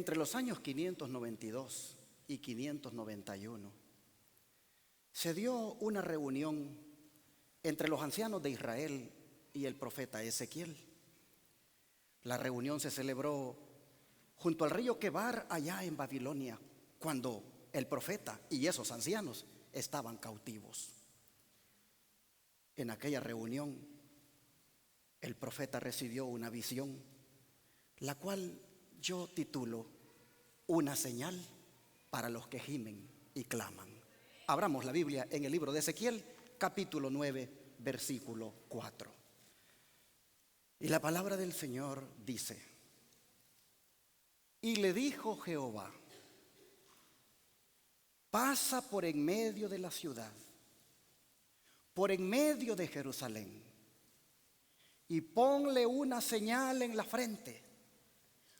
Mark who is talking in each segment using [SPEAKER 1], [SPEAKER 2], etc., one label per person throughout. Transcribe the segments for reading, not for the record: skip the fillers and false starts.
[SPEAKER 1] Entre los años 592 y 591 se dio una reunión entre los ancianos de Israel y el profeta Ezequiel. La reunión se celebró junto al río Quebar, allá en Babilonia, cuando el profeta y esos ancianos estaban cautivos. En aquella reunión, el profeta recibió una visión, la cual yo titulo Una señal para los que gimen y claman. Abramos la Biblia en el libro de Ezequiel, capítulo 9, versículo 4. Y la palabra del Señor dice: y le dijo Jehová, pasa por en medio de la ciudad, por en medio de Jerusalén, y ponle una señal en la frente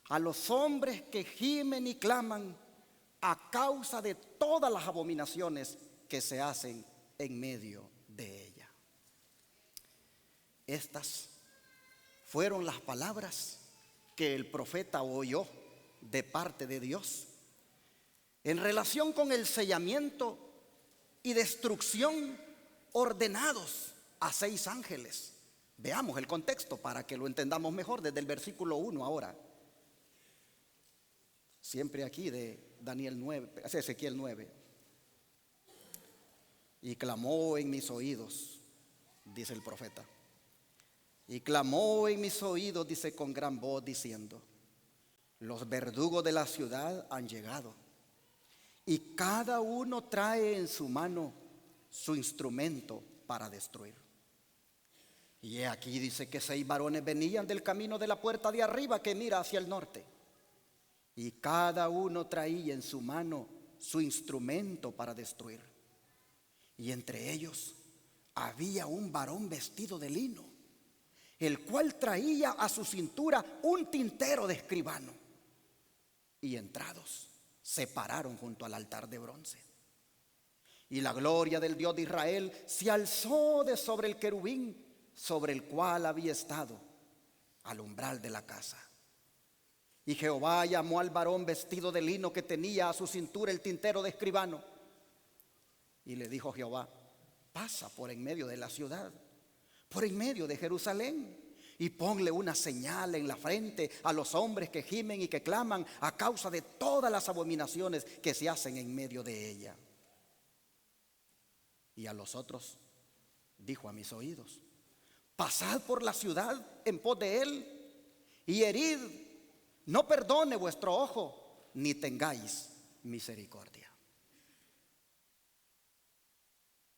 [SPEAKER 1] a los hombres que gimen y claman a causa de todas las abominaciones que se hacen en medio de ella. Estas fueron las palabras que el profeta oyó de parte de Dios en relación con el sellamiento y destrucción ordenados a 6 ángeles. Veamos el contexto para que lo entendamos mejor desde el versículo 1 ahora. Siempre aquí de Daniel 9, Ezequiel 9. Y clamó en mis oídos, dice el profeta. Y clamó en mis oídos, dice con gran voz, diciendo: los verdugos de la ciudad han llegado, y cada uno trae en su mano su instrumento para destruir. Y he aquí, dice, que 6 varones venían del camino de la puerta de arriba que mira hacia el norte, y cada uno traía en su mano su instrumento para destruir. Y entre ellos había un varón vestido de lino, el cual traía a su cintura un tintero de escribano. Y entrados se pararon junto al altar de bronce. Y la gloria del Dios de Israel se alzó de sobre el querubín sobre el cual había estado al umbral de la casa. Y Jehová llamó al varón vestido de lino que tenía a su cintura el tintero de escribano. Y le dijo Jehová: pasa por en medio de la ciudad, por en medio de Jerusalén, y ponle una señal en la frente a los hombres que gimen y que claman a causa de todas las abominaciones que se hacen en medio de ella. Y a los otros dijo a mis oídos: pasad por la ciudad en pos de él y herid, no perdone vuestro ojo, ni tengáis misericordia.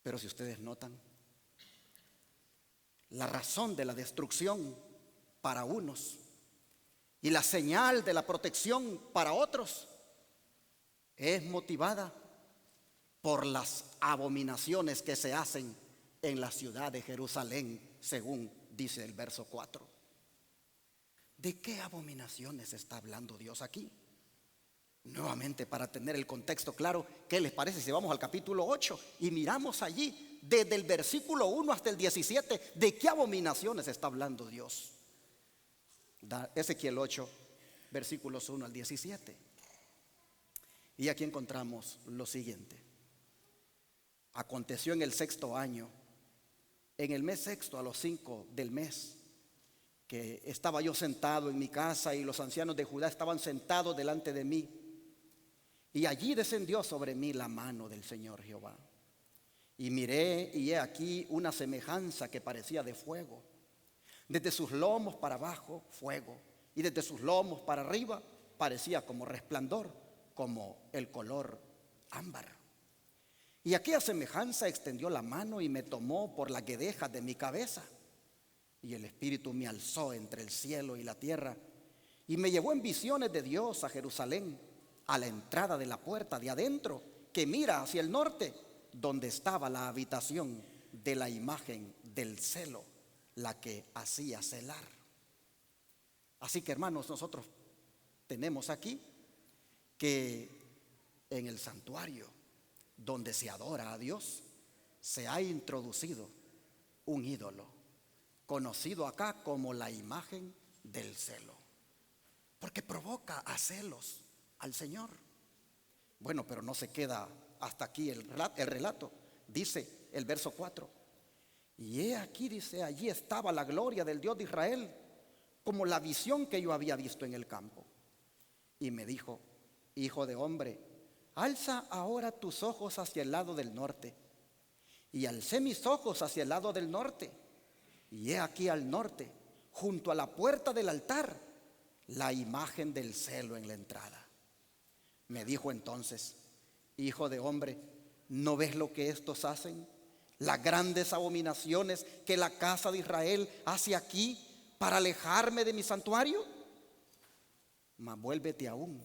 [SPEAKER 1] Pero si ustedes notan, la razón de la destrucción para unos y la señal de la protección para otros es motivada por las abominaciones que se hacen en la ciudad de Jerusalén, según dice el verso 4. ¿De qué abominaciones está hablando Dios aquí? Nuevamente, para tener el contexto claro, ¿qué les parece si vamos al capítulo 8 y miramos allí desde el versículo 1 hasta el 17 de qué abominaciones está hablando Dios? Ezequiel 8, versículos 1 al 17. Y aquí encontramos lo siguiente: aconteció en el 6º año, en el mes 6º, a los 5 del mes, que estaba yo sentado en mi casa y los ancianos de Judá estaban sentados delante de mí. Y allí descendió sobre mí la mano del Señor Jehová. Y miré, y he aquí una semejanza que parecía de fuego. Desde sus lomos para abajo, fuego. Y desde sus lomos para arriba, parecía como resplandor, como el color ámbar. Y aquella semejanza extendió la mano y me tomó por las guedejas de mi cabeza. Y el Espíritu me alzó entre el cielo y la tierra, y me llevó en visiones de Dios a Jerusalén, a la entrada de la puerta de adentro, que mira hacia el norte, donde estaba la habitación de la imagen del celo, la que hacía celar. Así que, hermanos, nosotros tenemos aquí que en el santuario donde se adora a Dios se ha introducido un ídolo, conocido acá como la imagen del celo, porque provoca a celos, al Señor. Bueno, pero no se queda hasta aquí el relato. Dice el verso 4. Y he aquí, dice, allí estaba la gloria del Dios de Israel, como la visión que yo había visto en el campo. Y me dijo: hijo de hombre, alza ahora tus ojos hacia el lado del norte. Y alcé mis ojos hacia el lado del norte, y he aquí al norte, junto a la puerta del altar, la imagen del celo en la entrada. Me dijo entonces: hijo de hombre, ¿no ves lo que estos hacen? Las grandes abominaciones que la casa de Israel hace aquí para alejarme de mi santuario. Mas vuélvete aún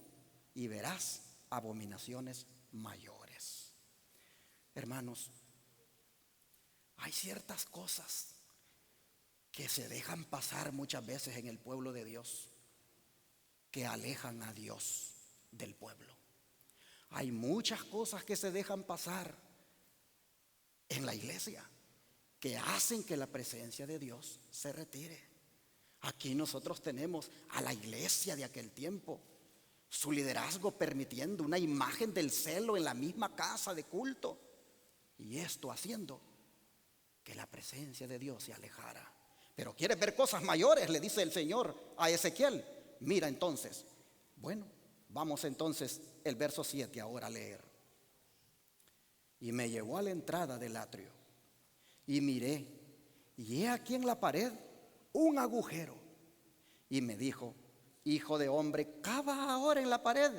[SPEAKER 1] y verás abominaciones mayores. Hermanos, hay ciertas cosas que se dejan pasar muchas veces en el pueblo de Dios, que alejan a Dios del pueblo. Hay muchas cosas que se dejan pasar en la iglesia que hacen que la presencia de Dios se retire. Aquí nosotros tenemos a la iglesia de aquel tiempo, su liderazgo permitiendo una imagen del celo en la misma casa de culto, y esto haciendo que la presencia de Dios se alejara. Pero ¿quieres ver cosas mayores?, le dice el Señor a Ezequiel. Mira entonces. Bueno, vamos entonces el verso 7 ahora a leer. Y me llevó a la entrada del atrio, y miré, y he aquí en la pared un agujero. Y me dijo: hijo de hombre, cava ahora en la pared.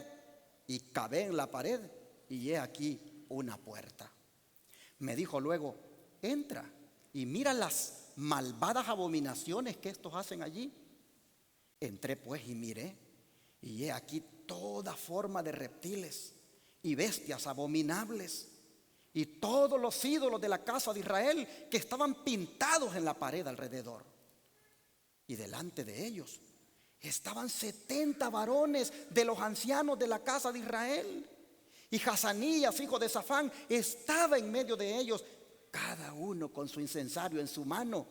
[SPEAKER 1] Y cavé en la pared, y he aquí una puerta. Me dijo luego: entra y mira las malvadas abominaciones que estos hacen allí. Entré pues y miré, y he aquí toda forma de reptiles y bestias abominables, y todos los ídolos de la casa de Israel que estaban pintados en la pared alrededor. Y delante de ellos estaban 70 varones de los ancianos de la casa de Israel. Y Hazanías, hijo de Safán, estaba en medio de ellos, cada uno con su incensario en su mano,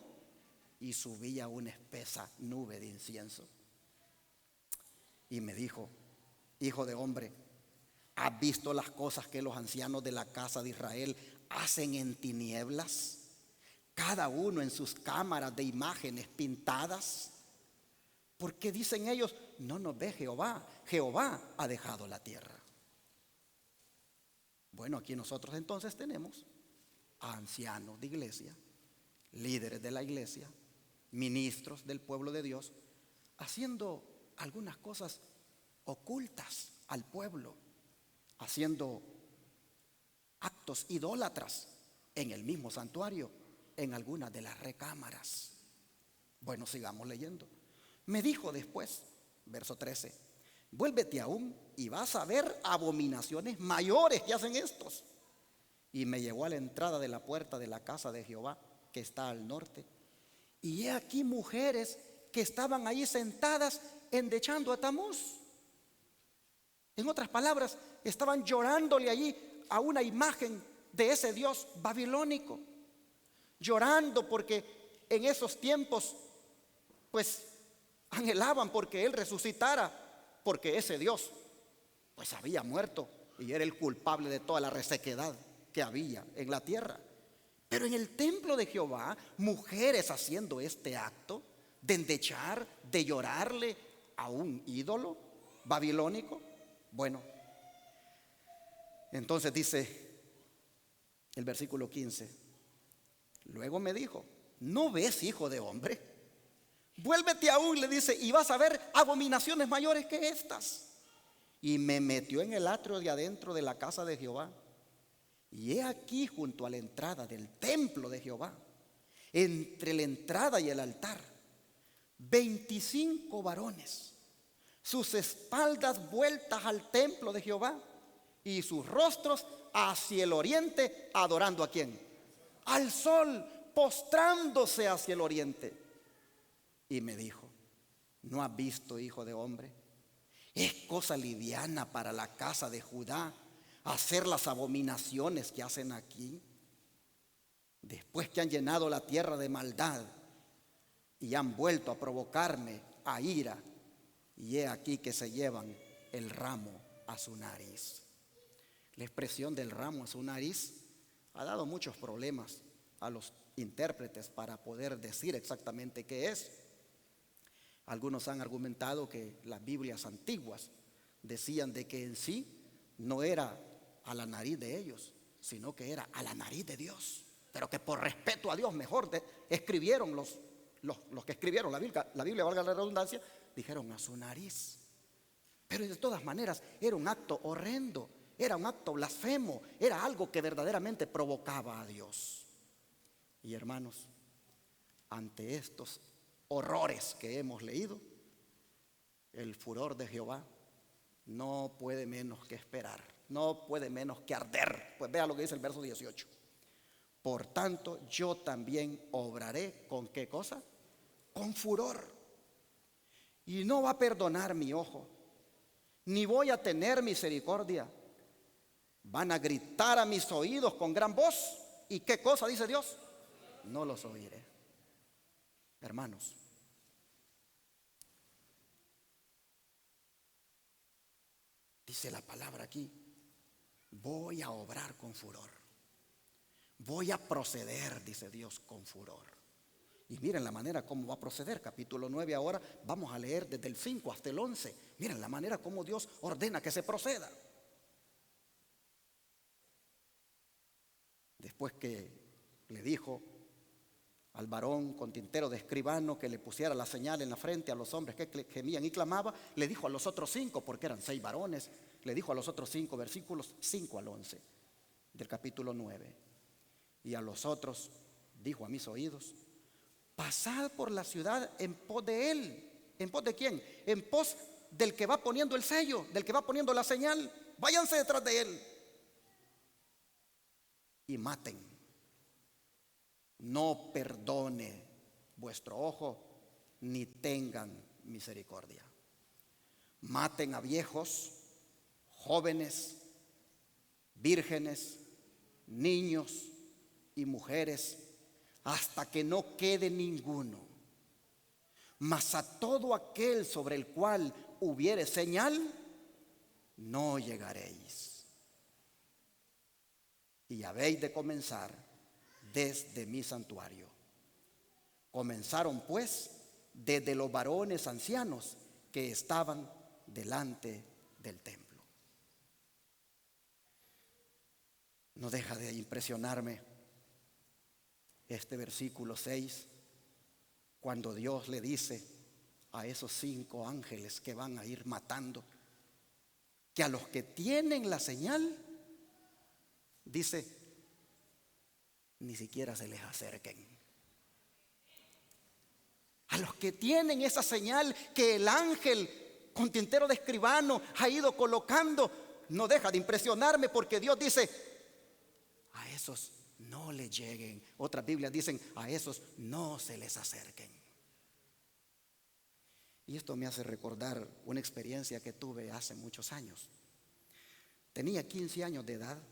[SPEAKER 1] y subía una espesa nube de incienso. Y me dijo: hijo de hombre, ¿has visto las cosas que los ancianos de la casa de Israel hacen en tinieblas? Cada uno en sus cámaras de imágenes pintadas. ¿Por qué dicen ellos: no nos ve Jehová? Jehová ha dejado la tierra. Bueno, aquí nosotros entonces tenemos a ancianos de iglesia, líderes de la iglesia, ministros del pueblo de Dios, haciendo algunas cosas ocultas al pueblo, haciendo actos idólatras en el mismo santuario, en algunas de las recámaras. Bueno, sigamos leyendo. Me dijo después, verso 13: vuélvete aún y vas a ver abominaciones mayores que hacen estos. Y me llevó a la entrada de la puerta de la casa de Jehová, que está al norte, y he aquí mujeres que estaban allí sentadas endechando a Tamuz. En otras palabras, estaban llorándole allí a una imagen de ese dios babilónico, llorando porque en esos tiempos pues anhelaban porque él resucitara, porque ese dios pues había muerto y era el culpable de toda la resequedad que había en la tierra. Pero en el templo de Jehová, mujeres haciendo este acto de endechar, de llorarle a un ídolo babilónico. Bueno, entonces dice el versículo 15: luego me dijo: ¿no ves, hijo de hombre? Vuélvete aún, le dice, y vas a ver abominaciones mayores que estas. Y me metió en el atrio de adentro de la casa de Jehová, y he aquí junto a la entrada del templo de Jehová, entre la entrada y el altar, 25 varones, sus espaldas vueltas al templo de Jehová y sus rostros hacia el oriente, adorando ¿a quién? Al sol, postrándose hacia el oriente. Y me dijo: ¿no has visto, hijo de hombre? Es cosa liviana para la casa de Judá hacer las abominaciones que hacen aquí, después que han llenado la tierra de maldad y han vuelto a provocarme a ira, y he aquí que se llevan el ramo a su nariz. La expresión del ramo a su nariz ha dado muchos problemas a los intérpretes para poder decir exactamente qué es. Algunos han argumentado que las Biblias antiguas decían de que en sí no era a la nariz de ellos, sino que era a la nariz de Dios, pero que por respeto a Dios mejor escribieron los que escribieron la Biblia, valga la redundancia, dijeron a su nariz. Pero de todas maneras era un acto horrendo, era un acto blasfemo, era algo que verdaderamente provocaba a Dios. Y hermanos, ante estos horrores que hemos leído, el furor de Jehová no puede menos que esperar, no puede menos que arder. Pues vea lo que dice el verso 18. Por tanto, yo también obraré ¿con qué cosa? Con furor. Y no va a perdonar mi ojo, ni voy a tener misericordia. Van a gritar a mis oídos con gran voz. ¿Y qué cosa dice Dios? No los oiré. Hermanos, dice la palabra aquí, voy a obrar con furor. Voy a proceder, dice Dios, con furor. Y miren la manera como va a proceder. Capítulo 9 ahora vamos a leer desde el 5 hasta el 11. Miren la manera como Dios ordena que se proceda. Después que le dijo al varón con tintero de escribano que le pusiera la señal en la frente a los hombres que gemían y clamaban, le dijo a los otros 5, porque eran 6 varones, le dijo a los otros 5 versículos 5 al 11 del capítulo 9. Y a los otros dijo a mis oídos, pasad por la ciudad en pos de él. ¿En pos de quién? En pos del que va poniendo el sello, del que va poniendo la señal. Váyanse detrás de él y maten. No perdone vuestro ojo, ni tengan misericordia. Maten a viejos, jóvenes, vírgenes, niños y mujeres, hasta que no quede ninguno. Mas a todo aquel sobre el cual hubiere señal, no llegaréis. Y habéis de comenzar desde mi santuario. Comenzaron pues desde los varones ancianos que estaban delante del templo. No deja de impresionarme este versículo 6, cuando Dios le dice a esos 5 ángeles que van a ir matando, que a los que tienen la señal, dice, ni siquiera se les acerquen. A los que tienen esa señal que el ángel con tintero de escribano ha ido colocando, no deja de impresionarme, porque Dios dice, a esos no les lleguen. Otras Biblias dicen, a esos no se les acerquen. Y esto me hace recordar una experiencia que tuve hace muchos años. Tenía 15 años de edad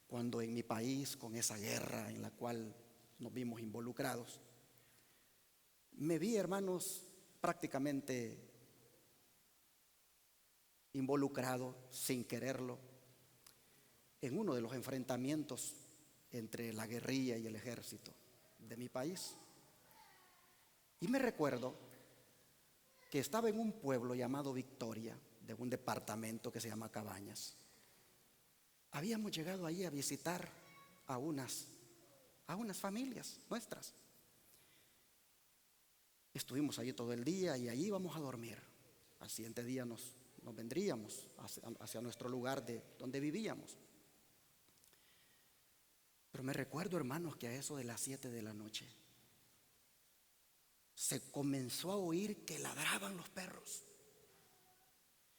[SPEAKER 1] cuando en mi país, con esa guerra en la cual nos vimos involucrados, me vi, hermanos, prácticamente involucrado sin quererlo en uno de los enfrentamientos entre la guerrilla y el ejército de mi país. Y me recuerdo que estaba en un pueblo llamado Victoria, de un departamento que se llama Cabañas. Habíamos llegado allí a visitar a unas familias nuestras. Estuvimos allí todo el día y allí íbamos a dormir. Al siguiente día nos vendríamos hacia nuestro lugar de donde vivíamos. Pero me recuerdo, hermanos, que a eso de las 7 de la noche se comenzó a oír que ladraban los perros.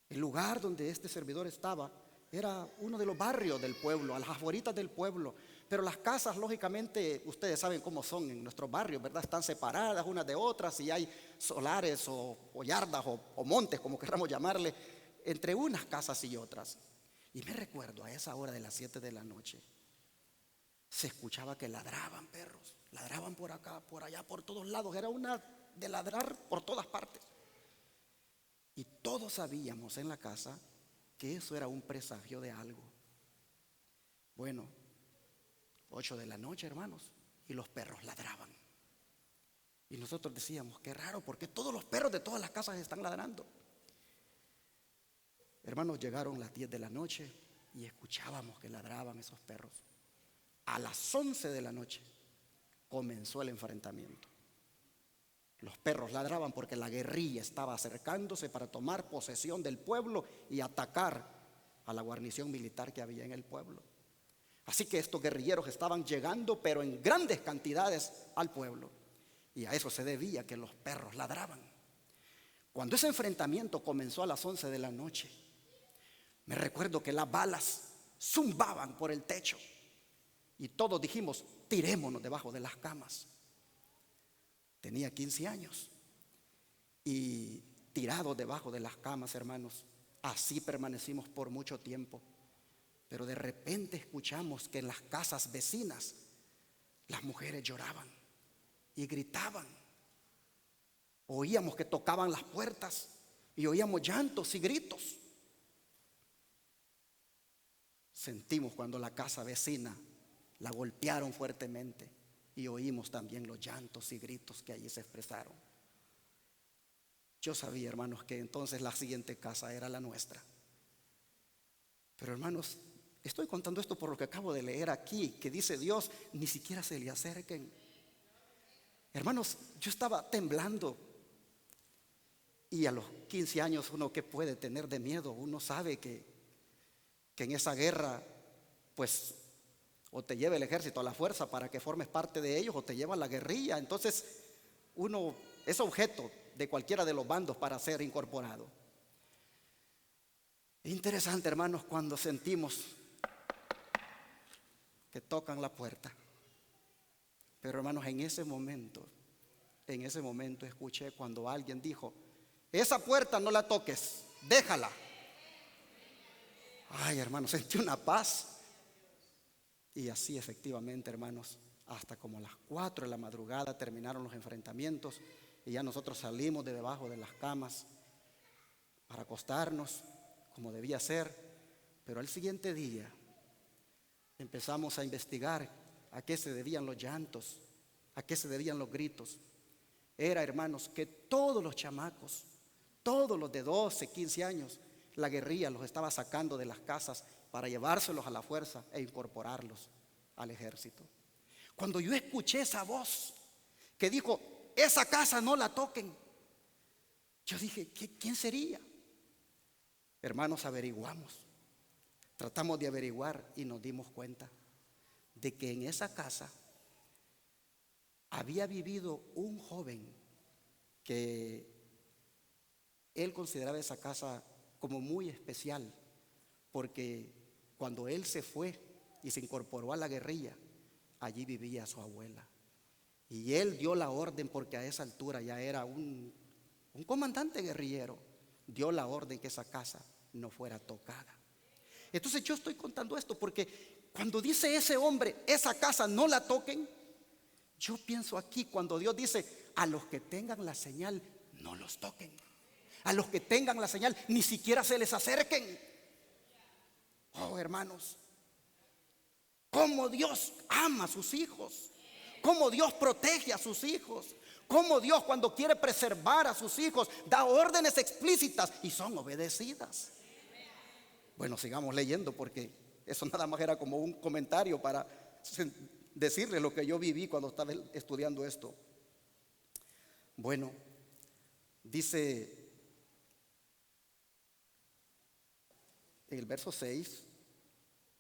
[SPEAKER 1] El lugar donde este servidor estaba era uno de los barrios del pueblo, a las afueritas del pueblo. Pero las casas, lógicamente, ustedes saben cómo son en nuestros barrios, ¿verdad? Están separadas unas de otras y hay solares o yardas o montes, como queramos llamarle, entre unas casas y otras. Y me recuerdo a esa hora de las 7 de la noche, se escuchaba que ladraban perros, ladraban por acá, por allá, por todos lados. Era una de ladrar por todas partes. Y todos sabíamos en la casa que eso era un presagio de algo. Bueno, 8 de la noche, hermanos, y los perros ladraban. Y nosotros decíamos, qué raro, porque todos los perros de todas las casas están ladrando. Hermanos, llegaron las 10 de la noche y escuchábamos que ladraban esos perros. A las 11 de la noche comenzó el enfrentamiento. Los perros ladraban porque la guerrilla estaba acercándose para tomar posesión del pueblo y atacar a la guarnición militar que había en el pueblo. Así que estos guerrilleros estaban llegando, pero en grandes cantidades, al pueblo. Y a eso se debía que los perros ladraban. Cuando ese enfrentamiento comenzó a las 11 de la noche, me recuerdo que las balas zumbaban por el techo. Y todos dijimos, tirémonos debajo de las camas. Tenía 15 años. Y tirados debajo de las camas, hermanos, así permanecimos por mucho tiempo. Pero de repente escuchamos que en las casas vecinas las mujeres lloraban y gritaban. Oíamos que tocaban las puertas y oíamos llantos y gritos. Sentimos cuando la casa vecina la golpearon fuertemente y oímos también los llantos y gritos que allí se expresaron. Yo sabía, hermanos, que entonces la siguiente casa era la nuestra. Pero, hermanos, estoy contando esto por lo que acabo de leer aquí, que dice Dios, ni siquiera se le acerquen. Hermanos, yo estaba temblando. Y a los 15 años, uno, ¿qué puede tener de miedo? Uno sabe que en esa guerra, pues, o te lleva el ejército a la fuerza para que formes parte de ellos, o te lleva a la guerrilla. Entonces, uno es objeto de cualquiera de los bandos para ser incorporado. Interesante, hermanos, cuando sentimos que tocan la puerta. Pero, hermanos, en ese momento escuché cuando alguien dijo, esa puerta no la toques, déjala. Ay, hermanos, sentí una paz. Y así efectivamente, hermanos, hasta como a las 4 de la madrugada terminaron los enfrentamientos y ya nosotros salimos de debajo de las camas para acostarnos como debía ser. Pero al siguiente día empezamos a investigar a qué se debían los llantos, a qué se debían los gritos. Era, hermanos, que todos los chamacos, todos los de 12, 15 años, la guerrilla los estaba sacando de las casas para llevárselos a la fuerza e incorporarlos al ejército. Cuando yo escuché esa voz que dijo, esa casa no la toquen, yo dije, ¿quién sería? Hermanos, averiguamos, tratamos de averiguar y nos dimos cuenta de que en esa casa había vivido un joven que él consideraba esa casa como muy especial, porque cuando él se fue y se incorporó a la guerrilla, allí vivía su abuela. Y él dio la orden, porque a esa altura ya era un comandante guerrillero, dio la orden que esa casa no fuera tocada. Entonces yo estoy contando esto porque cuando dice ese hombre, esa casa no la toquen, yo pienso aquí cuando Dios dice, a los que tengan la señal, no los toquen. A los que tengan la señal, ni siquiera se les acerquen. Oh, hermanos, cómo Dios ama a sus hijos, cómo Dios protege a sus hijos, cómo Dios, cuando quiere preservar a sus hijos, da órdenes explícitas y son obedecidas. Bueno, sigamos leyendo, porque eso nada más era como un comentario para decirles lo que yo viví cuando estaba estudiando esto. Bueno, dice en el verso 6,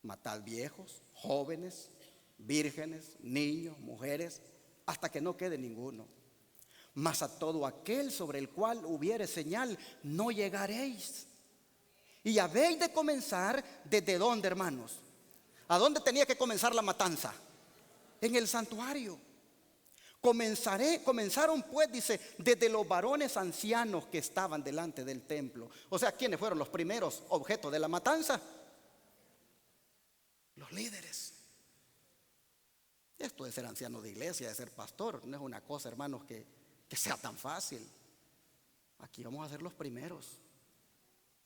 [SPEAKER 1] matad viejos, jóvenes, vírgenes, niños, mujeres, hasta que no quede ninguno. Mas a todo aquel sobre el cual hubiere señal, no llegaréis. Y habéis de comenzar, ¿desde dónde, hermanos? ¿A dónde tenía que comenzar la matanza? En el santuario. Comenzaron pues, dice, desde los varones ancianos que estaban delante del templo. O sea, ¿quiénes fueron los primeros objetos de la matanza? Los líderes. Esto de ser anciano de iglesia, de ser pastor, no es una cosa, hermanos, que sea tan fácil. Aquí vamos a ser los primeros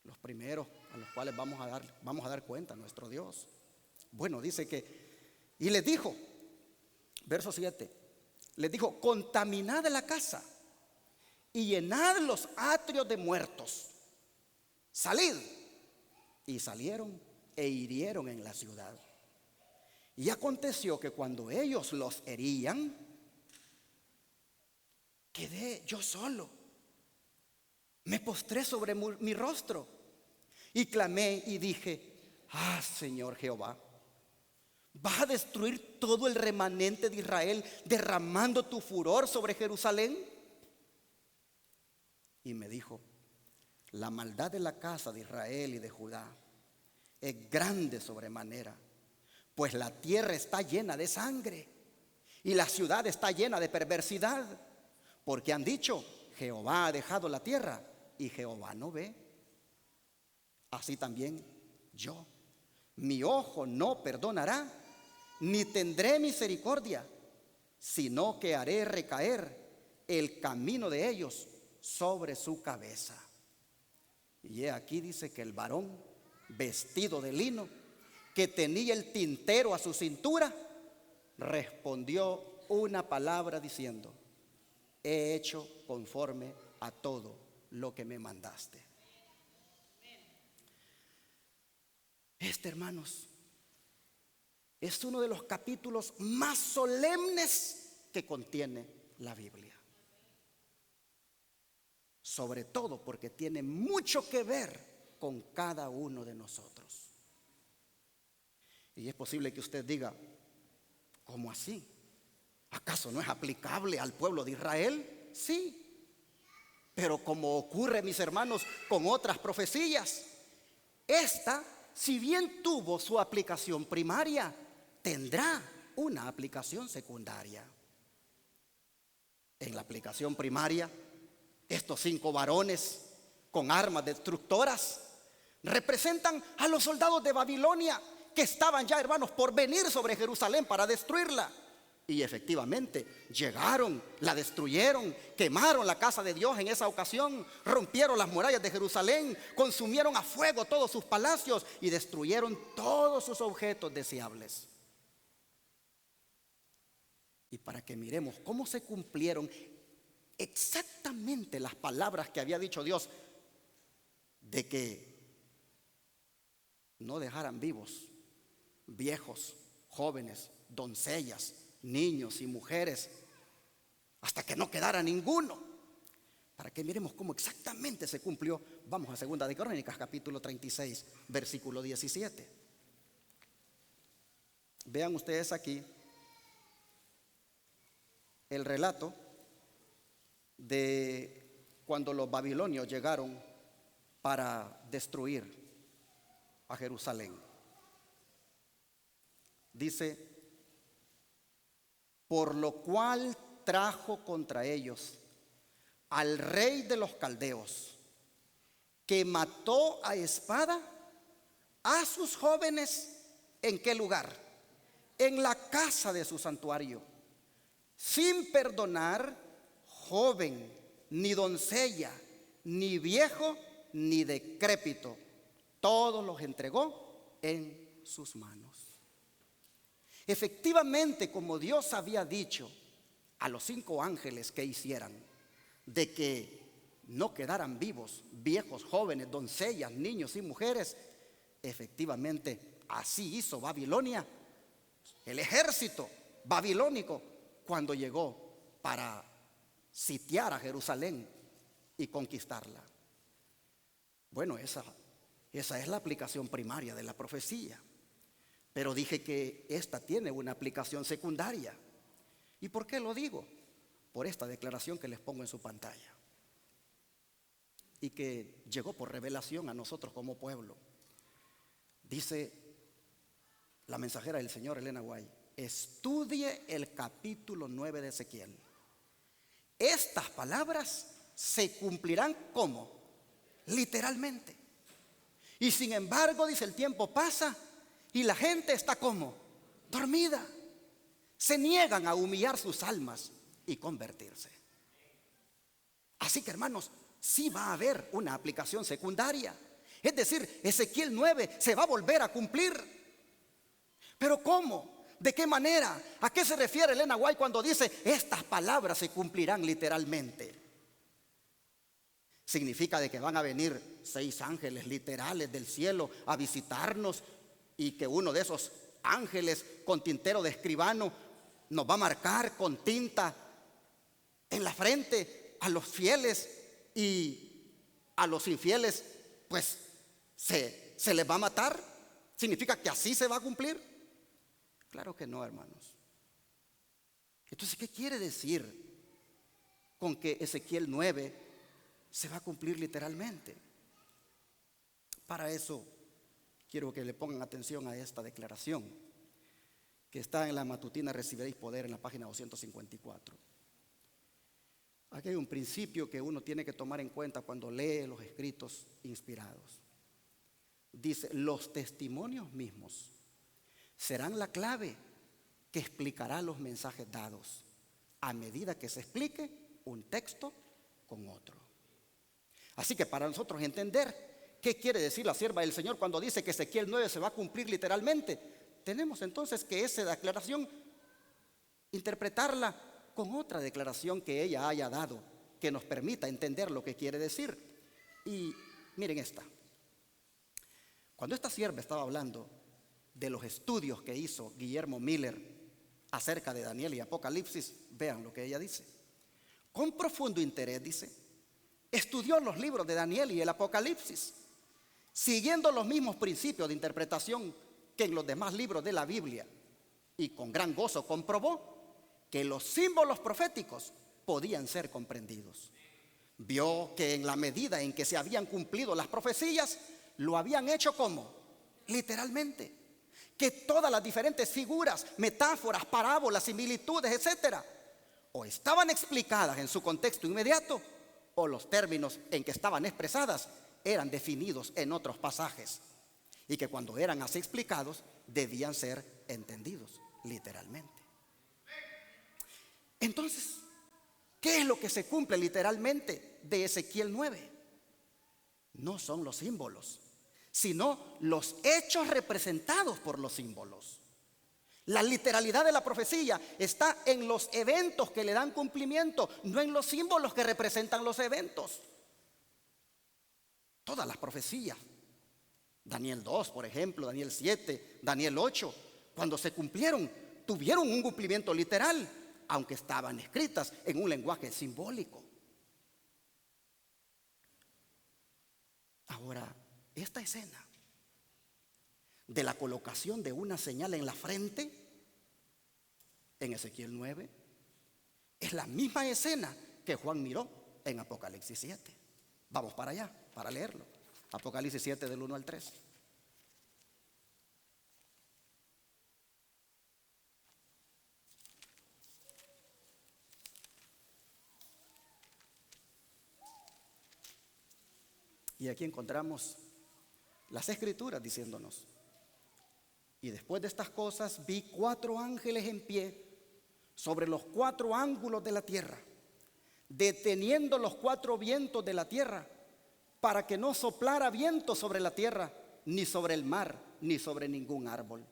[SPEAKER 1] a los cuales vamos a dar cuenta a nuestro Dios. Bueno, dice que, y les dijo, verso 7, les dijo: contaminad la casa y llenad los atrios de muertos, salid. Y salieron e hirieron en la ciudad. Y aconteció que cuando ellos los herían, quedé yo solo. Me postré sobre mi rostro y clamé y dije: ah, Señor Jehová, ¿vas a destruir todo el remanente de Israel derramando tu furor sobre Jerusalén? Y me dijo: la maldad de la casa de Israel y de Judá es grande sobremanera, pues la tierra está llena de sangre y la ciudad está llena de perversidad, porque han dicho: Jehová ha dejado la tierra y Jehová no ve. Así también yo, mi ojo no perdonará, ni tendré misericordia, sino que haré recaer el camino de ellos sobre su cabeza. Y he aquí, dice, que el varón vestido de lino, que tenía el tintero a su cintura, respondió una palabra diciendo: he hecho conforme a todo lo que me mandaste. Hermanos, es uno de los capítulos más solemnes que contiene la Biblia. Sobre todo porque tiene mucho que ver con cada uno de nosotros. Y es posible que usted diga: ¿cómo así? ¿Acaso no es aplicable al pueblo de Israel? Sí, pero como ocurre, mis hermanos, con otras profecías, esta, si bien tuvo su aplicación primaria, tendrá una aplicación secundaria. En la aplicación primaria, estos 5 varones con armas destructoras representan a los soldados de Babilonia que estaban ya, hermanos, por venir sobre Jerusalén para destruirla. Y efectivamente llegaron, la destruyeron, quemaron la casa de Dios en esa ocasión, rompieron las murallas de Jerusalén, consumieron a fuego todos sus palacios y destruyeron todos sus objetos deseables. Y para que miremos cómo se cumplieron exactamente las palabras que había dicho Dios de que no dejaran vivos viejos, jóvenes, doncellas, niños y mujeres, hasta que no quedara ninguno. Para que miremos cómo exactamente se cumplió, vamos a 2 de Crónicas, capítulo 36, versículo 17. Vean ustedes aquí el relato de cuando los babilonios llegaron para destruir a Jerusalén. Dice: por lo cual trajo contra ellos al rey de los caldeos, que mató a espada a sus jóvenes. ¿En qué lugar? En la casa de su santuario, sin perdonar joven, ni doncella, ni viejo, ni decrépito. Todos los entregó en sus manos. Efectivamente, como Dios había dicho a los 5 ángeles que hicieran, de que no quedaran vivos viejos, jóvenes, doncellas, niños y mujeres, efectivamente así hizo Babilonia, el ejército babilónico, cuando llegó para sitiar a Jerusalén y conquistarla. Bueno, esa es la aplicación primaria de la profecía. Pero dije que esta tiene una aplicación secundaria. ¿Y por qué lo digo? Por esta declaración que les pongo en su pantalla, y que llegó por revelación a nosotros como pueblo. Dice la mensajera del Señor, Elena White: estudie el capítulo 9 de Ezequiel. Estas palabras se cumplirán como literalmente. Y sin embargo, dice, el tiempo pasa y la gente está como dormida. Se niegan a humillar sus almas y convertirse. Así que, hermanos, sí va a haber una aplicación secundaria. Es decir, Ezequiel 9 se va a volver a cumplir. ¿Pero cómo? ¿De qué manera? ¿A qué se refiere Elena White cuando dice estas palabras se cumplirán literalmente? Significa de que van a venir 6 ángeles literales del cielo a visitarnos, y que uno de esos ángeles con tintero de escribano nos va a marcar con tinta en la frente a los fieles, y a los infieles pues se les va a matar. ¿Significa que así se va a cumplir? Claro que no, hermanos. Entonces, ¿qué quiere decir con que Ezequiel 9 se va a cumplir literalmente? Para eso quiero que le pongan atención a esta declaración que está en la matutina Recibiréis Poder, en la página 254. Aquí hay un principio que uno tiene que tomar en cuenta cuando lee los escritos inspirados. Dice: los testimonios mismos serán la clave que explicará los mensajes dados a medida que se explique un texto con otro. Así que para nosotros entender qué quiere decir la sierva del Señor cuando dice que Ezequiel 9 se va a cumplir literalmente, tenemos entonces que esa declaración interpretarla con otra declaración que ella haya dado, que nos permita entender lo que quiere decir. Y miren esta. Cuando esta sierva estaba hablando de los estudios que hizo Guillermo Miller acerca de Daniel y Apocalipsis, vean lo que ella dice. Con profundo interés, dice, estudió los libros de Daniel y el Apocalipsis, siguiendo los mismos principios de interpretación que en los demás libros de la Biblia, y con gran gozo comprobó que los símbolos proféticos podían ser comprendidos. Vio que en la medida en que se habían cumplido las profecías, lo habían hecho como literalmente, que todas las diferentes figuras, metáforas, parábolas, similitudes, etcétera, o estaban explicadas en su contexto inmediato, o los términos en que estaban expresadas eran definidos en otros pasajes, y que cuando eran así explicados debían ser entendidos literalmente. Entonces, ¿qué es lo que se cumple literalmente de Ezequiel 9? No son los símbolos, sino los hechos representados por los símbolos. La literalidad de la profecía está en los eventos que le dan cumplimiento, no en los símbolos que representan los eventos. Todas las profecías, Daniel 2, por ejemplo, Daniel 7, Daniel 8, cuando se cumplieron, tuvieron un cumplimiento literal, aunque estaban escritas en un lenguaje simbólico. Ahora, esta escena de la colocación de una señal en la frente en Ezequiel 9 es la misma escena que Juan miró en Apocalipsis 7. Vamos para allá, para leerlo. Apocalipsis 7 del 1 al 3. Y aquí encontramos las escrituras diciéndonos: y después de estas cosas vi 4 ángeles en pie sobre los 4 ángulos de la tierra, deteniendo los 4 vientos de la tierra, para que no soplara viento sobre la tierra, ni sobre el mar, ni sobre ningún árbol.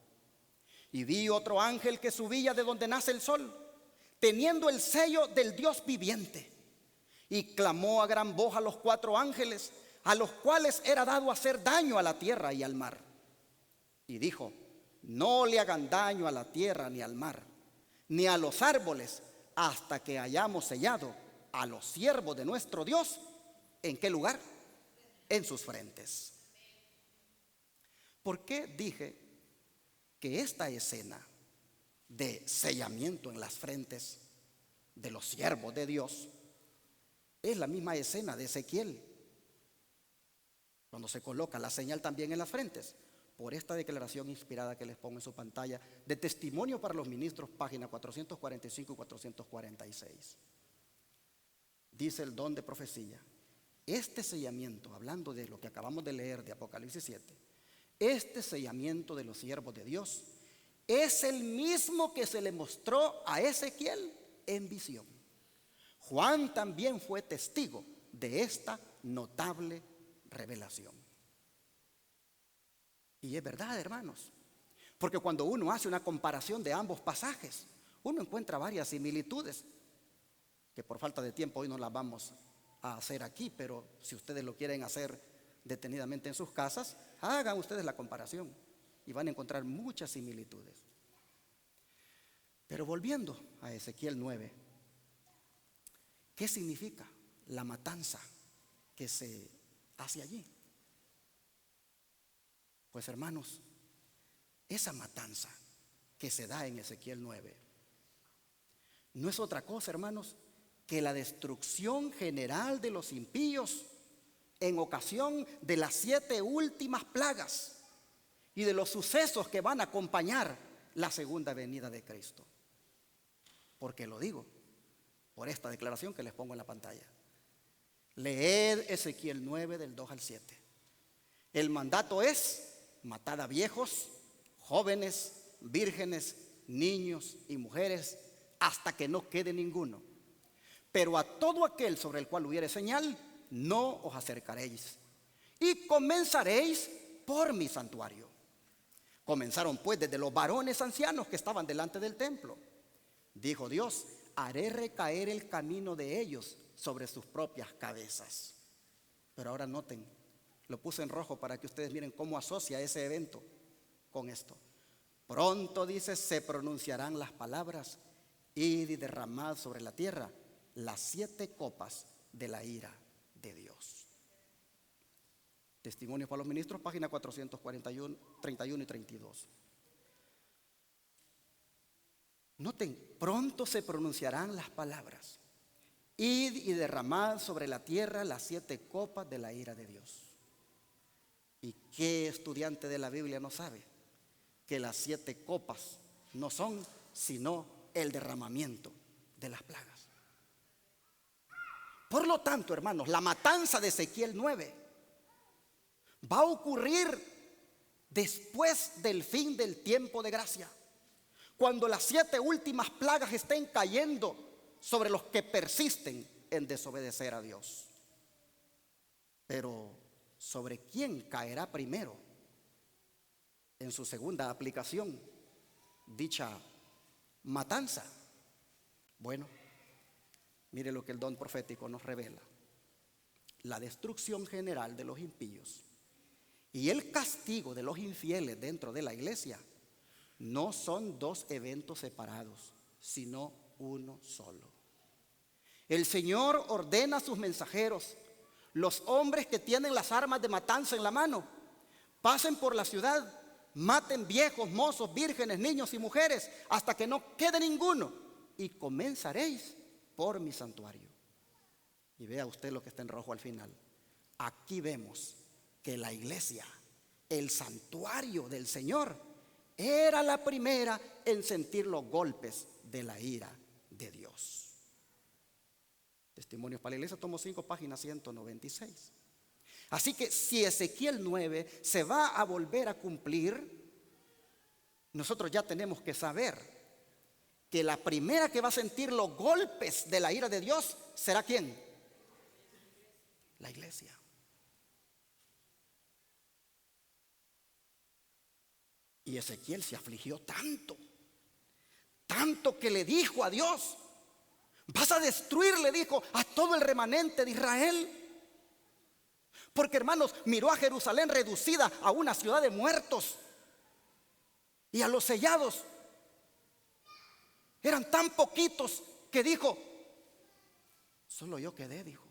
[SPEAKER 1] Y vi otro ángel que subía de donde nace el sol, teniendo el sello del Dios viviente, y clamó a gran voz a los 4 ángeles, a los cuales era dado hacer daño a la tierra y al mar. Y dijo: no le hagan daño a la tierra ni al mar, ni a los árboles, hasta que hayamos sellado a los siervos de nuestro Dios. ¿En qué lugar? En sus frentes. ¿Por qué dije que esta escena de sellamiento en las frentes de los siervos de Dios es la misma escena de Ezequiel, cuando se coloca la señal también en las frentes? Por esta declaración inspirada que les pongo en su pantalla, de Testimonio para los Ministros, página 445 y 446. Dice el don de profecía: este sellamiento, hablando de lo que acabamos de leer de Apocalipsis 7, este sellamiento de los siervos de Dios es el mismo que se le mostró a Ezequiel en visión. Juan también fue testigo de esta notable revelación. Y es verdad, hermanos, porque cuando uno hace una comparación de ambos pasajes, uno encuentra varias similitudes, que por falta de tiempo hoy no las vamos a hacer aquí, pero si ustedes lo quieren hacer detenidamente en sus casas, hagan ustedes la comparación y van a encontrar muchas similitudes. Pero volviendo a Ezequiel 9, ¿qué significa la matanza que se hace allí? Pues hermanos, esa matanza que se da en Ezequiel 9 no es otra cosa, hermanos, que la destrucción general de los impíos en ocasión de las 7 últimas plagas y de los sucesos que van a acompañar la segunda venida de Cristo. ¿Por qué lo digo? Por esta declaración que les pongo en la pantalla. Leed Ezequiel 9 del 2 al 7. El mandato es: matad a viejos, jóvenes, vírgenes, niños y mujeres, hasta que no quede ninguno. Pero a todo aquel sobre el cual hubiere señal, no os acercaréis. Y comenzaréis por mi santuario. Comenzaron pues desde los varones ancianos que estaban delante del templo. Dijo Dios: haré recaer el camino de ellos sobre sus propias cabezas. Pero ahora noten, lo puse en rojo para que ustedes miren cómo asocia ese evento con esto. Pronto, dice, se pronunciarán las palabras: id y derramad sobre la tierra las 7 copas de la ira de Dios. Testimonios para los ministros, página 441, 31 y 32. Noten, pronto se pronunciarán las palabras: id y derramad sobre la tierra las 7 copas de la ira de Dios. ¿Y qué estudiante de la Biblia no sabe que las 7 copas no son sino el derramamiento de las plagas? Por lo tanto, hermanos, la matanza de Ezequiel 9 va a ocurrir después del fin del tiempo de gracia, cuando las 7 últimas plagas estén cayendo sobre los que persisten en desobedecer a Dios. Pero ¿sobre quién caerá primero en su segunda aplicación dicha matanza? Bueno, mire lo que el don profético nos revela: la destrucción general de los impíos y el castigo de los infieles dentro de la iglesia no son 2 eventos separados, sino uno solo. El Señor ordena a sus mensajeros, los hombres que tienen las armas de matanza en la mano: pasen por la ciudad, maten viejos, mozos, vírgenes, niños y mujeres, hasta que no quede ninguno, y comenzaréis por mi santuario. Y vea usted lo que está en rojo al final. Aquí vemos que la iglesia, el santuario del Señor, era la primera en sentir los golpes de la ira de Dios. Testimonios para la iglesia, tomo 5, página 196. Así que si Ezequiel 9 se va a volver a cumplir, nosotros ya tenemos que saber que la primera que va a sentir los golpes de la ira de Dios será ¿quién? La iglesia. Y Ezequiel se afligió tanto que le dijo a Dios: vas a destruir, le dijo, a todo el remanente de Israel. Porque, hermanos, miró a Jerusalén reducida a una ciudad de muertos, y a los sellados eran tan poquitos que dijo: solo yo quedé, dijo.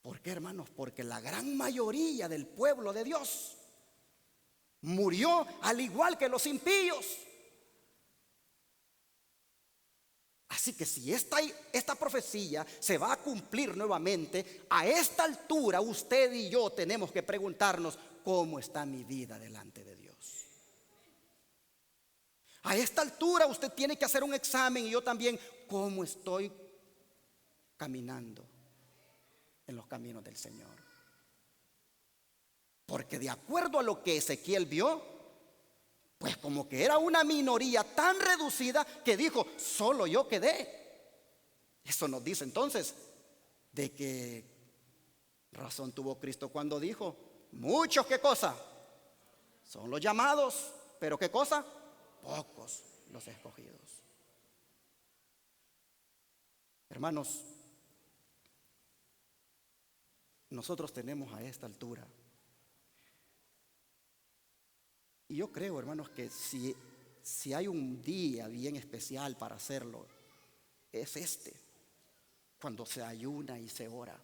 [SPEAKER 1] ¿Por qué, hermanos? Porque la gran mayoría del pueblo de Dios murió al igual que los impíos. Así que si esta profecía se va a cumplir nuevamente, a esta altura usted y yo tenemos que preguntarnos: ¿cómo está mi vida delante de Dios? A esta altura usted tiene que hacer un examen, y yo también: ¿cómo estoy caminando en los caminos del Señor? Porque de acuerdo a lo que Ezequiel vio, pues como que era una minoría tan reducida que dijo: solo yo quedé. Eso nos dice entonces de que razón tuvo Cristo cuando dijo: muchos, ¿qué cosa? Son los llamados, pero ¿qué cosa? Pocos los escogidos. Hermanos, nosotros tenemos a esta altura, y yo creo, hermanos, que si hay un día bien especial para hacerlo, es este, cuando se ayuna y se ora.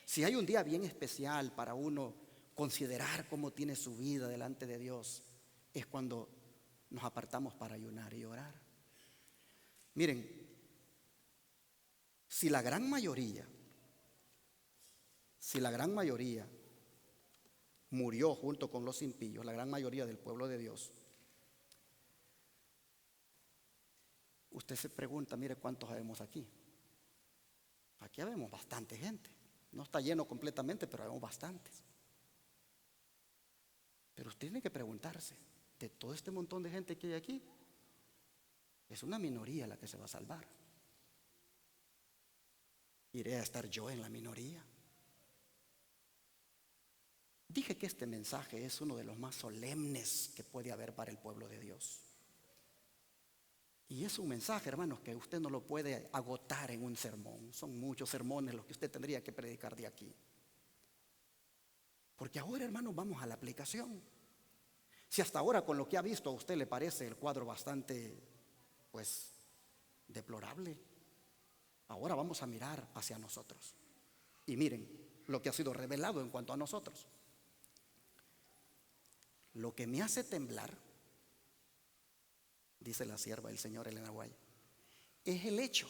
[SPEAKER 1] Si hay un día bien especial para uno considerar cómo tiene su vida delante de Dios, es cuando nos apartamos para ayunar y orar. Miren, si la gran mayoría murió junto con los impíos, la gran mayoría del pueblo de Dios, usted se pregunta, mire cuántos habemos aquí. Aquí habemos bastante gente. No está lleno completamente, pero habemos bastantes. Pero usted tiene que preguntarse, de todo este montón de gente que hay aquí, es una minoría la que se va a salvar. ¿Iré a estar yo en la minoría? Dije que este mensaje es uno de los más solemnes que puede haber para el pueblo de Dios. Y es un mensaje, hermanos, que usted no lo puede agotar en un sermón. Son muchos sermones los que usted tendría que predicar de aquí. Porque ahora, hermanos, vamos a la aplicación. Si hasta ahora con lo que ha visto a usted le parece el cuadro bastante, pues, deplorable, ahora vamos a mirar hacia nosotros. Y miren lo que ha sido revelado en cuanto a nosotros. Lo que me hace temblar, dice la sierva del Señor Elena White, es el hecho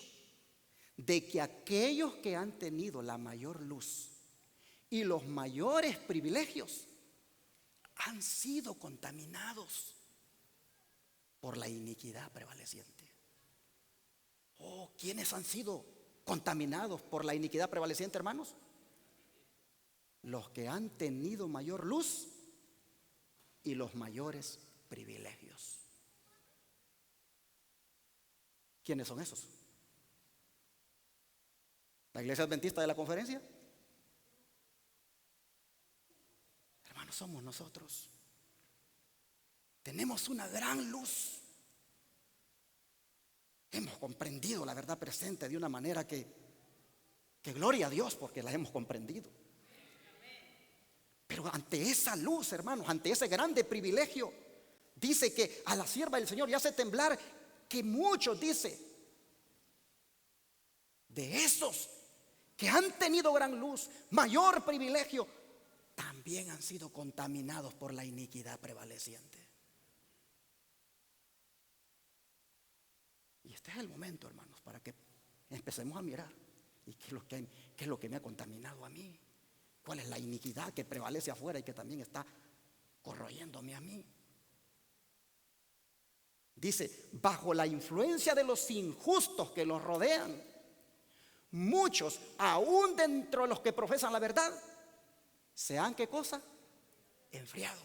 [SPEAKER 1] de que aquellos que han tenido la mayor luz y los mayores privilegios han sido contaminados por la iniquidad prevaleciente. Oh, ¿quiénes han sido contaminados por la iniquidad prevaleciente, hermanos? Los que han tenido mayor luz y los mayores privilegios. ¿Quiénes son esos? ¿La iglesia adventista de la conferencia? Hermanos, somos nosotros. Tenemos una gran luz. Hemos comprendido la verdad presente de una manera que gloria a Dios, porque la hemos comprendido. Pero ante esa luz, hermanos, ante ese grande privilegio, dice que a la sierva del Señor le hace temblar que muchos, dice, de esos que han tenido gran luz, mayor privilegio, también han sido contaminados por la iniquidad prevaleciente. Y este es el momento, hermanos, para que empecemos a mirar. ¿Y qué es lo que me ha contaminado a mí? ¿Cuál es la iniquidad que prevalece afuera y que también está corroyéndome a mí? Dice, bajo la influencia de los injustos que los rodean, muchos, aún dentro de los que profesan la verdad, se han, ¿qué cosa? Enfriado.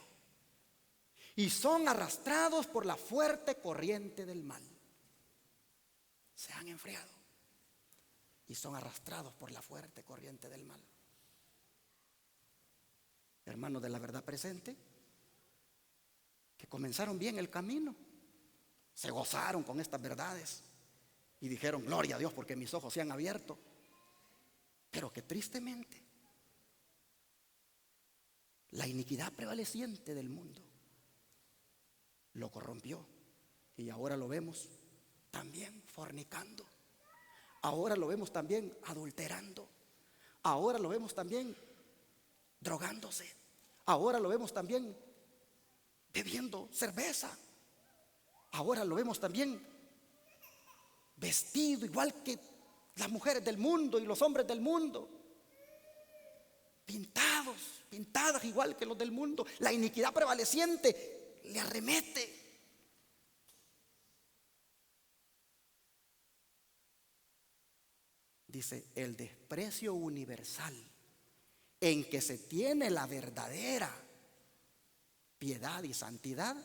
[SPEAKER 1] Y son arrastrados por la fuerte corriente del mal. Se han enfriado y son arrastrados por la fuerte corriente del mal. Hermanos de la verdad presente, que comenzaron bien el camino, se gozaron con estas verdades y dijeron, gloria a Dios porque mis ojos se han abierto. Pero que tristemente la iniquidad prevaleciente del mundo lo corrompió. Y ahora lo vemos también fornicando. Ahora lo vemos también adulterando. Ahora lo vemos también drogándose. Ahora lo vemos también bebiendo cerveza. Ahora lo vemos también vestido igual que las mujeres del mundo y los hombres del mundo. Pintadas igual que los del mundo. La iniquidad prevaleciente le arremete. Dice, el desprecio universal en que se tiene la verdadera piedad y santidad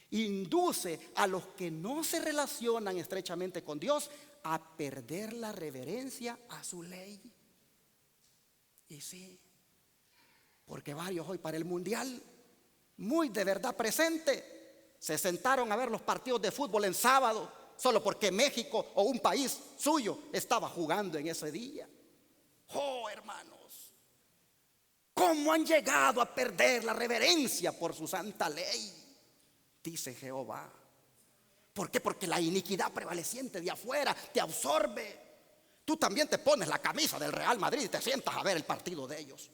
[SPEAKER 1] induce a los que no se relacionan estrechamente con Dios a perder la reverencia a su ley. Y sí, porque varios hoy para el mundial, muy de verdad presente, se sentaron a ver los partidos de fútbol en sábado, solo porque México o un país suyo estaba jugando en ese día. Oh, hermanos, ¿cómo han llegado a perder la reverencia por su santa ley? Dice Jehová. ¿Por qué? Porque la iniquidad prevaleciente de afuera te absorbe. Tú también te pones la camisa del Real Madrid y te sientas a ver el partido de ellos.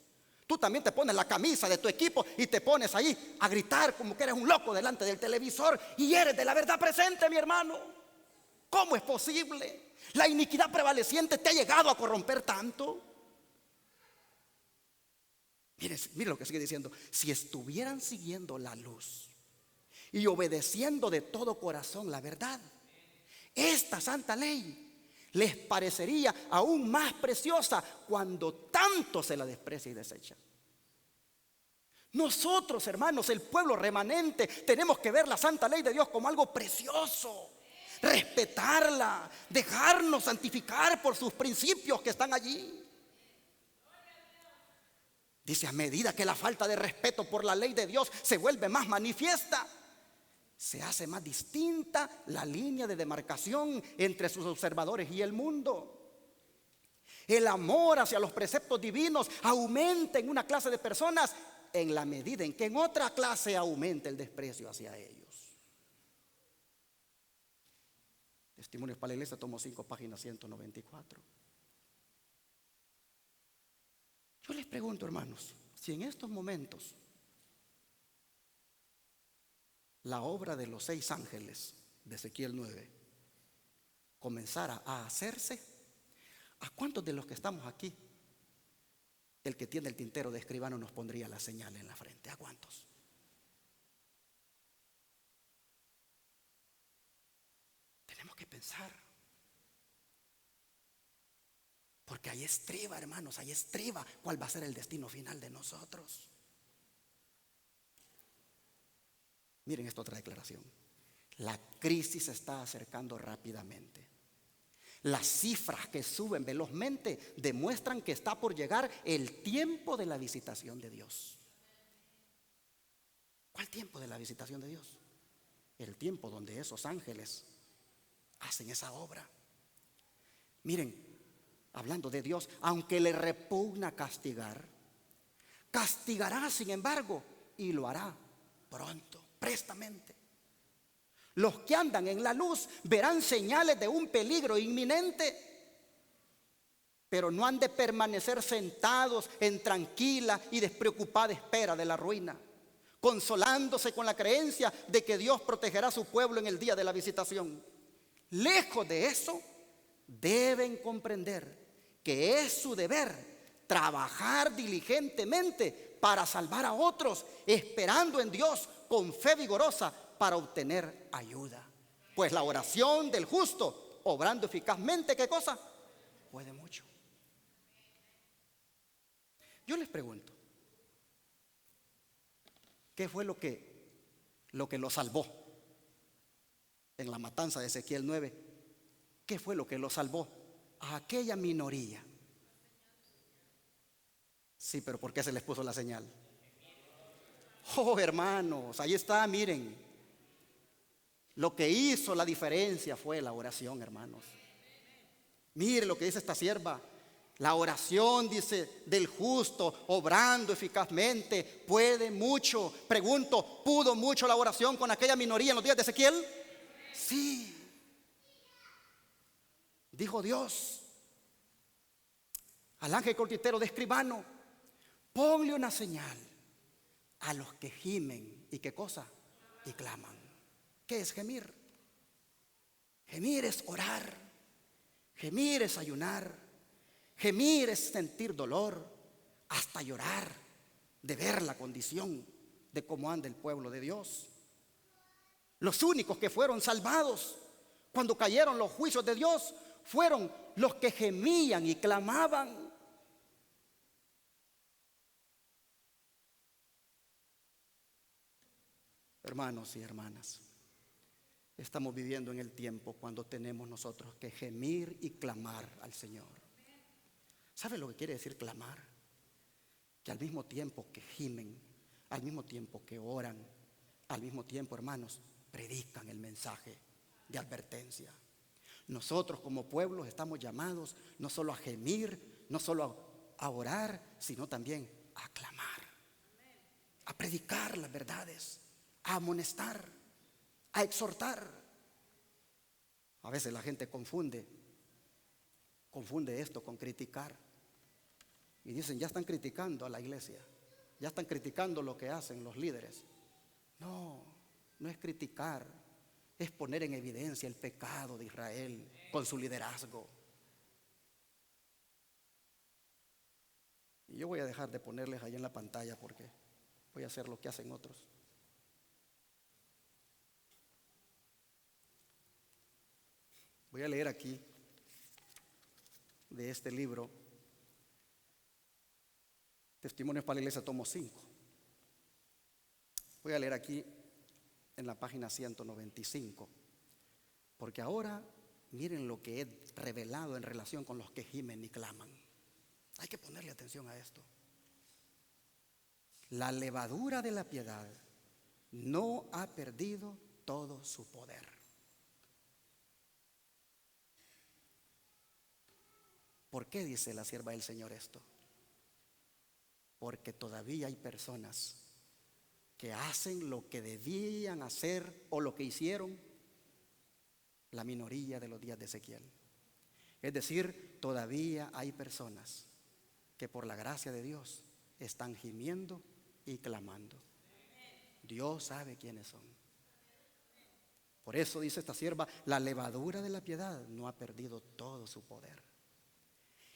[SPEAKER 1] Tú también te pones la camisa de tu equipo y te pones ahí a gritar como que eres un loco delante del televisor y eres de la verdad presente, mi hermano. ¿Cómo es posible? La iniquidad prevaleciente te ha llegado a corromper tanto. Mire lo que sigue diciendo. Si estuvieran siguiendo la luz y obedeciendo de todo corazón la verdad, esta santa ley les parecería aún más preciosa cuando tanto se la desprecia y desecha. Nosotros, hermanos, el pueblo remanente, tenemos que ver la santa ley de Dios como algo precioso, respetarla, dejarnos santificar por sus principios que están allí. Dice, a medida que la falta de respeto por la ley de Dios se vuelve más manifiesta, se hace más distinta la línea de demarcación entre sus observadores y el mundo. El amor hacia los preceptos divinos aumenta en una clase de personas en la medida en que en otra clase aumenta el desprecio hacia ellos. Testimonios para la Iglesia, tomo 5, página 194. Yo les pregunto, hermanos, si en estos momentos la obra de los 6 ángeles de Ezequiel 9 comenzara a hacerse, ¿a cuántos de los que estamos aquí el que tiene el tintero de escribano nos pondría la señal en la frente? ¿A cuántos? Tenemos que pensar, porque ahí estriba, hermanos, ahí estriba cuál va a ser el destino final de nosotros. Miren esta otra declaración. La crisis se está acercando rápidamente. Las cifras que suben velozmente demuestran que está por llegar el tiempo de la visitación de Dios. ¿Cuál tiempo de la visitación de Dios? El tiempo donde esos ángeles hacen esa obra. Miren, hablando de Dios, aunque le repugna castigar, castigará sin embargo y lo hará pronto, prestamente. Los que andan en la luz verán señales de un peligro inminente, pero no han de permanecer sentados en tranquila y despreocupada espera de la ruina, consolándose con la creencia de que Dios protegerá a su pueblo en el día de la visitación. Lejos de eso, deben comprender que es su deber trabajar diligentemente para salvar a otros, esperando en Dios con fe vigorosa para obtener ayuda. Pues la oración del justo, obrando eficazmente, ¿qué cosa? Puede mucho. Yo les pregunto, ¿qué fue lo que lo salvó en la matanza de Ezequiel 9? ¿Qué fue lo que lo salvó a aquella minoría? Sí, pero ¿por qué se les puso la señal? Oh, hermanos, ahí está, miren. Lo que hizo la diferencia fue la oración, hermanos. Mire lo que dice esta sierva. La oración, dice, del justo, obrando eficazmente, puede mucho. Pregunto, ¿pudo mucho la oración con aquella minoría en los días de Ezequiel? Sí. Dijo Dios al ángel cortitero de escribano: ponle una señal a los que gimen. ¿Y qué cosa? Y claman. ¿Qué es gemir? Gemir es orar. Gemir es ayunar. Gemir es sentir dolor, hasta llorar, de ver la condición de cómo anda el pueblo de Dios. Los únicos que fueron salvados cuando cayeron los juicios de Dios fueron los que gemían y clamaban. Hermanos y hermanas, estamos viviendo en el tiempo cuando tenemos nosotros que gemir y clamar al Señor. ¿Sabe lo que quiere decir clamar? Que al mismo tiempo que gimen, al mismo tiempo que oran, al mismo tiempo, hermanos, predican el mensaje de advertencia. Nosotros como pueblo estamos llamados no solo a gemir, no solo a orar, sino también a clamar, a predicar las verdades, a amonestar, a exhortar. A veces la gente confunde esto con criticar. Y dicen, ya están criticando a la iglesia, ya están criticando lo que hacen los líderes. No, no es criticar, es poner en evidencia el pecado de Israel con su liderazgo. Y yo voy a dejar de ponerles ahí en la pantalla porque voy a hacer lo que hacen otros. Voy a leer aquí de este libro, Testimonios para la Iglesia, tomo 5. Voy a leer aquí en la página 195, porque ahora miren lo que he revelado en relación con los que gimen y claman. Hay que ponerle atención a esto. La levadura de la piedad no ha perdido todo su poder. ¿Por qué dice la sierva del Señor esto? Porque todavía hay personas que hacen lo que debían hacer o lo que hicieron la minoría de los días de Ezequiel. Es decir, todavía hay personas que por la gracia de Dios están gimiendo y clamando. Dios sabe quiénes son. Por eso dice esta sierva, la levadura de la piedad no ha perdido todo su poder.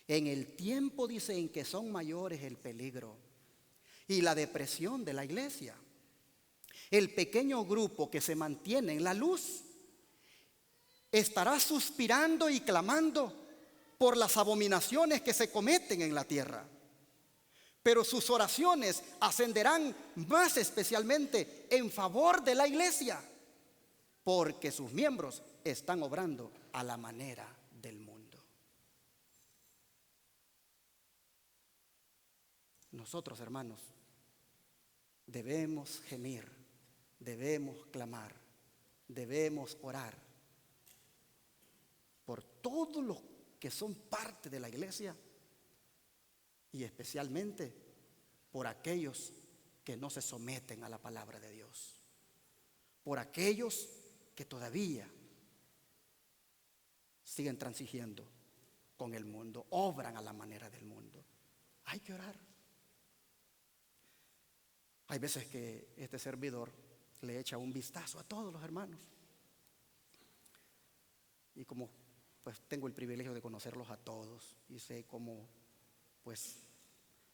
[SPEAKER 1] En el tiempo, dice, en que son mayores el peligro y la depresión de la iglesia, el pequeño grupo que se mantiene en la luz estará suspirando y clamando por las abominaciones que se cometen en la tierra. Pero sus oraciones ascenderán más especialmente en favor de la iglesia, porque sus miembros están obrando a la manera del mundo. Nosotros, hermanos, debemos gemir, debemos clamar, debemos orar por todos los que son parte de la iglesia y especialmente por aquellos que no se someten a la palabra de Dios, por aquellos que todavía siguen transigiendo con el mundo, obran a la manera del mundo. Hay que orar. Hay veces que este servidor le echa un vistazo a todos los hermanos. Y como pues tengo el privilegio de conocerlos a todos y sé cómo pues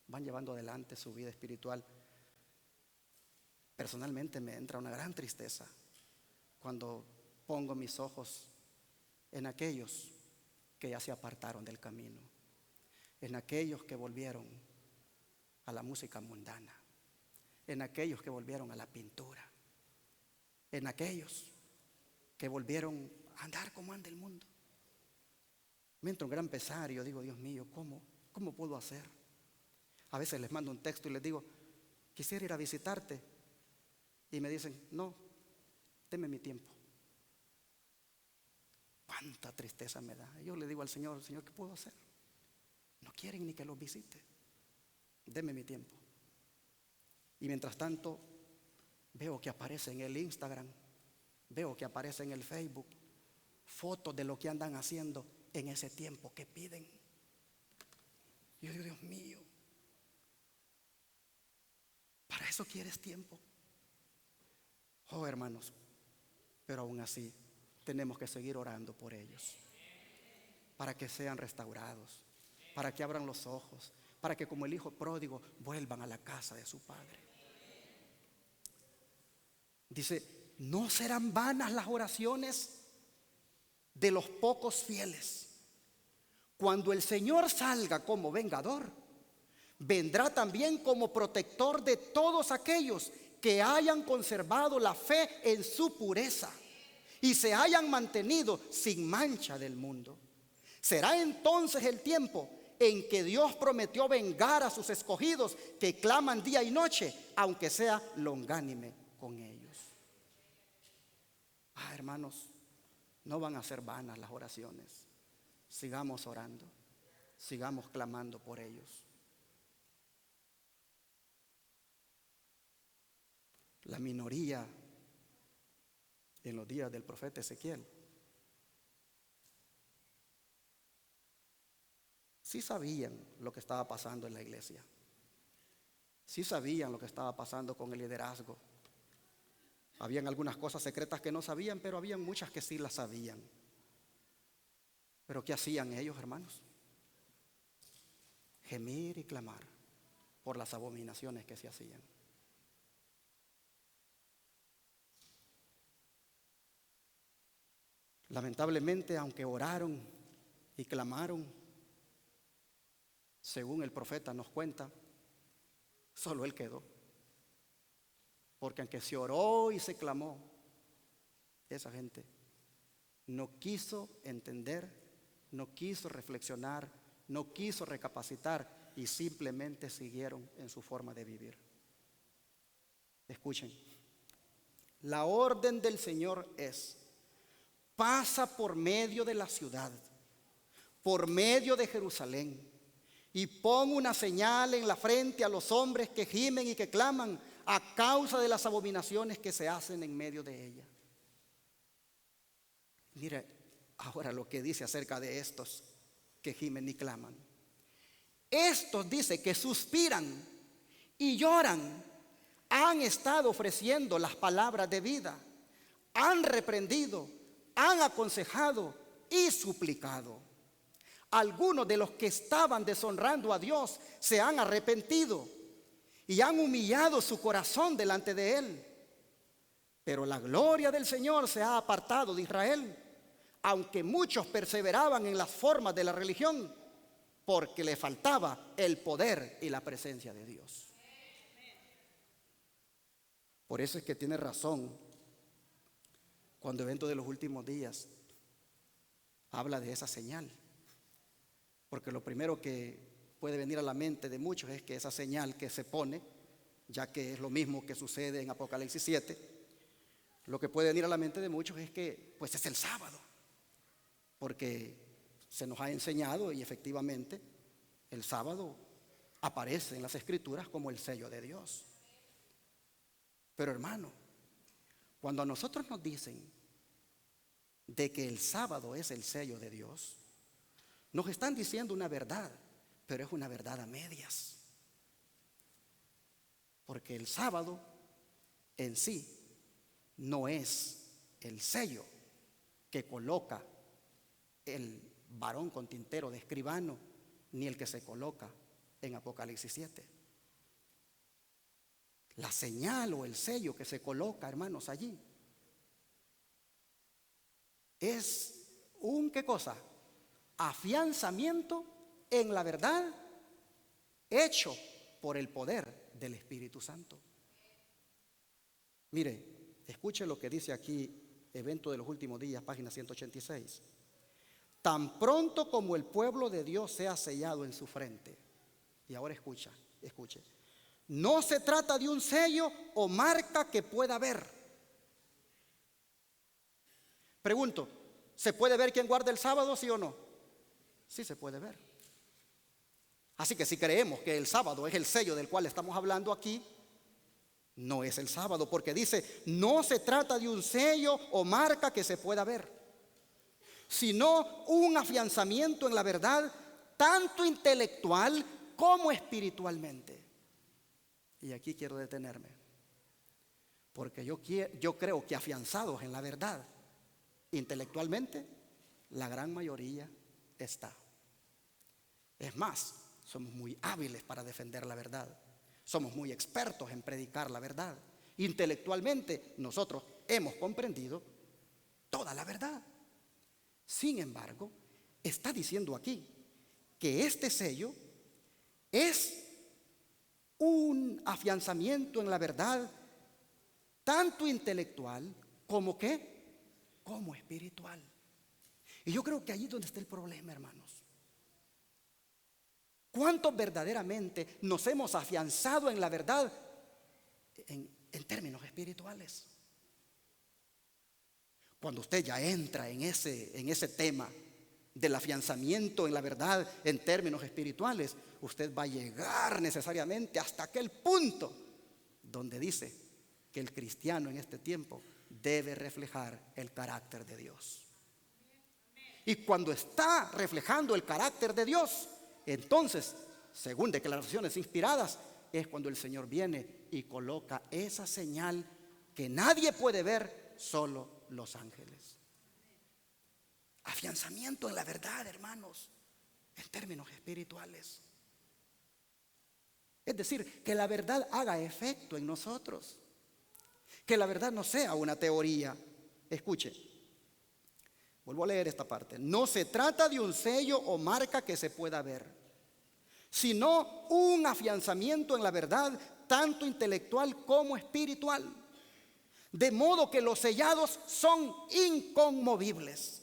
[SPEAKER 1] van llevando adelante su vida espiritual, personalmente me entra una gran tristeza cuando pongo mis ojos en aquellos que ya se apartaron del camino, en aquellos que volvieron a la música mundana, en aquellos que volvieron a la pintura, en aquellos que volvieron a andar como anda el mundo. Me entra un gran pesar y yo digo, Dios mío, ¿cómo puedo hacer? A veces les mando un texto y les digo, quisiera ir a visitarte, y me dicen, no, deme mi tiempo. Cuánta tristeza me da. Yo le digo al Señor, Señor, ¿qué puedo hacer? No quieren ni que los visite. Deme mi tiempo. Y mientras tanto, veo que aparece en el Instagram, veo que aparece en el Facebook fotos de lo que andan haciendo en ese tiempo que piden. Y yo digo, Dios mío, ¿para eso quieres tiempo? Oh, hermanos, pero aún así tenemos que seguir orando por ellos, para que sean restaurados, para que abran los ojos, para que como el hijo pródigo vuelvan a la casa de su padre. Dice, no serán vanas las oraciones de los pocos fieles. Cuando el Señor salga como vengador, vendrá también como protector de todos aquellos que hayan conservado la fe en su pureza y se hayan mantenido sin mancha del mundo. Será entonces el tiempo en que Dios prometió vengar a sus escogidos que claman día y noche, aunque sea longánime con ellos. Hermanos, no van a ser vanas las oraciones. Sigamos orando, sigamos clamando por ellos. La minoría en los días del profeta Ezequiel sí sabían lo que estaba pasando en la iglesia, sí sabían lo que estaba pasando con el liderazgo. Habían algunas cosas secretas que no sabían, pero habían muchas que sí las sabían. Pero ¿qué hacían ellos, hermanos? Gemir y clamar por las abominaciones que se hacían. Lamentablemente, aunque oraron y clamaron, según el profeta nos cuenta, solo él quedó. Porque aunque se oró y se clamó, esa gente no quiso entender, no quiso reflexionar, no quiso recapacitar y simplemente siguieron en su forma de vivir. Escuchen, la orden del Señor es: pasa por medio de la ciudad, por medio de Jerusalén, y pon una señal en la frente a los hombres que gimen y que claman a causa de las abominaciones que se hacen en medio de ella. Mire ahora lo que dice acerca de estos que gimen y claman. Estos, dice, que suspiran y lloran, han estado ofreciendo las palabras de vida, han reprendido, han aconsejado y suplicado. Algunos de los que estaban deshonrando a Dios se han arrepentido y han humillado su corazón delante de Él. Pero la gloria del Señor se ha apartado de Israel, aunque muchos perseveraban en las formas de la religión, porque le faltaba el poder y la presencia de Dios. Por eso es que tiene razón cuando evento de los últimos días habla de esa señal. Porque lo primero que puede venir a la mente de muchos es que esa señal que se pone, ya que es lo mismo que sucede en Apocalipsis 7, lo que puede venir a la mente de muchos es que pues es el sábado, porque se nos ha enseñado y efectivamente el sábado aparece en las Escrituras como el sello de Dios. Pero hermano, cuando a nosotros nos dicen de que el sábado es el sello de Dios, nos están diciendo una verdad, pero es una verdad a medias. Porque el sábado en sí no es el sello que coloca el varón con tintero de escribano, ni el que se coloca en Apocalipsis 7. La señal o el sello que se coloca, hermanos, allí es ¿qué cosa? Afianzamiento en la verdad hecho por el poder del Espíritu Santo. Mire, escuche lo que dice aquí, Evento de los Últimos Días, página 186. Tan pronto como el pueblo de Dios sea sellado en su frente. Y ahora escuche. No se trata de un sello o marca que pueda ver. Pregunto, ¿se puede ver quién guarda el sábado, sí o no? Sí se puede ver. Así que si creemos que el sábado es el sello del cual estamos hablando aquí, no es el sábado, porque dice, no se trata de un sello o marca que se pueda ver, sino un afianzamiento en la verdad, tanto intelectual como espiritualmente. Y aquí quiero detenerme, porque yo creo que afianzados en la verdad, intelectualmente, la gran mayoría está. Es más, somos muy hábiles para defender la verdad. Somos muy expertos en predicar la verdad. Intelectualmente nosotros hemos comprendido toda la verdad. Sin embargo, está diciendo aquí que este sello es un afianzamiento en la verdad tanto intelectual como como espiritual. Y yo creo que allí es donde está el problema, hermanos. ¿Cuántos verdaderamente nos hemos afianzado en la verdad en términos espirituales? Cuando usted ya entra en ese tema del afianzamiento en la verdad en términos espirituales, usted va a llegar necesariamente hasta aquel punto donde dice que el cristiano en este tiempo debe reflejar el carácter de Dios. Y cuando está reflejando el carácter de Dios, entonces, según declaraciones inspiradas, es cuando el Señor viene y coloca esa señal que nadie puede ver, solo los ángeles. Afianzamiento en la verdad, hermanos, en términos espirituales. Es decir, que la verdad haga efecto en nosotros. Que la verdad no sea una teoría. Escuche, vuelvo a leer esta parte. No se trata de un sello o marca que se pueda ver, sino un afianzamiento en la verdad, tanto intelectual como espiritual. De modo que los sellados son inconmovibles.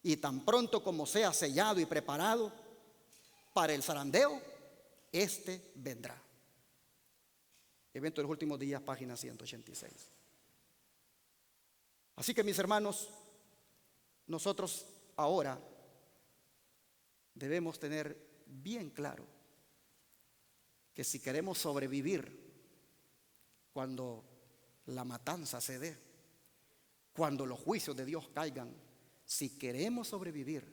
[SPEAKER 1] Y tan pronto como sea sellado y preparado para el zarandeo, este vendrá. Evento de los últimos días, página 186. Así que, mis hermanos, nosotros ahora debemos tener bien claro que si queremos sobrevivir cuando la matanza se dé, cuando los juicios de Dios caigan, si queremos sobrevivir,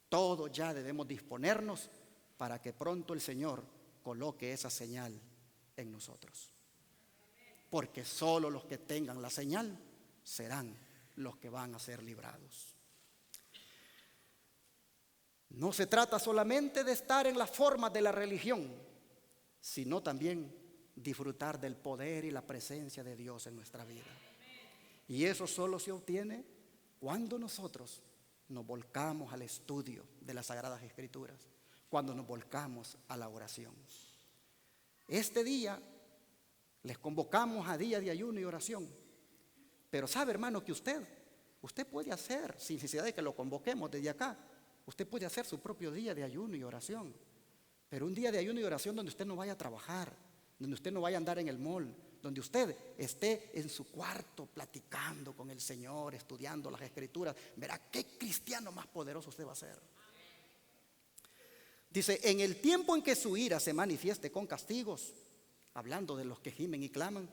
[SPEAKER 1] todos ya debemos disponernos para que pronto el Señor coloque esa señal en nosotros. Porque solo los que tengan la señal serán los que van a ser librados. No se trata solamente de estar en las formas de la religión, sino también disfrutar del poder y la presencia de Dios en nuestra vida. Y eso solo se obtiene cuando nosotros nos volcamos al estudio de las Sagradas Escrituras, cuando nos volcamos a la oración. Este día les convocamos a día de ayuno y oración. Pero sabe, hermano, que usted puede hacer, sin necesidad de que lo convoquemos desde acá, usted puede hacer su propio día de ayuno y oración. Pero un día de ayuno y oración donde usted no vaya a trabajar, donde usted no vaya a andar en el mall, donde usted esté en su cuarto platicando con el Señor, estudiando las Escrituras, verá qué cristiano más poderoso usted va a ser. Dice, en el tiempo en que su ira se manifieste con castigos, hablando de los que gimen y claman,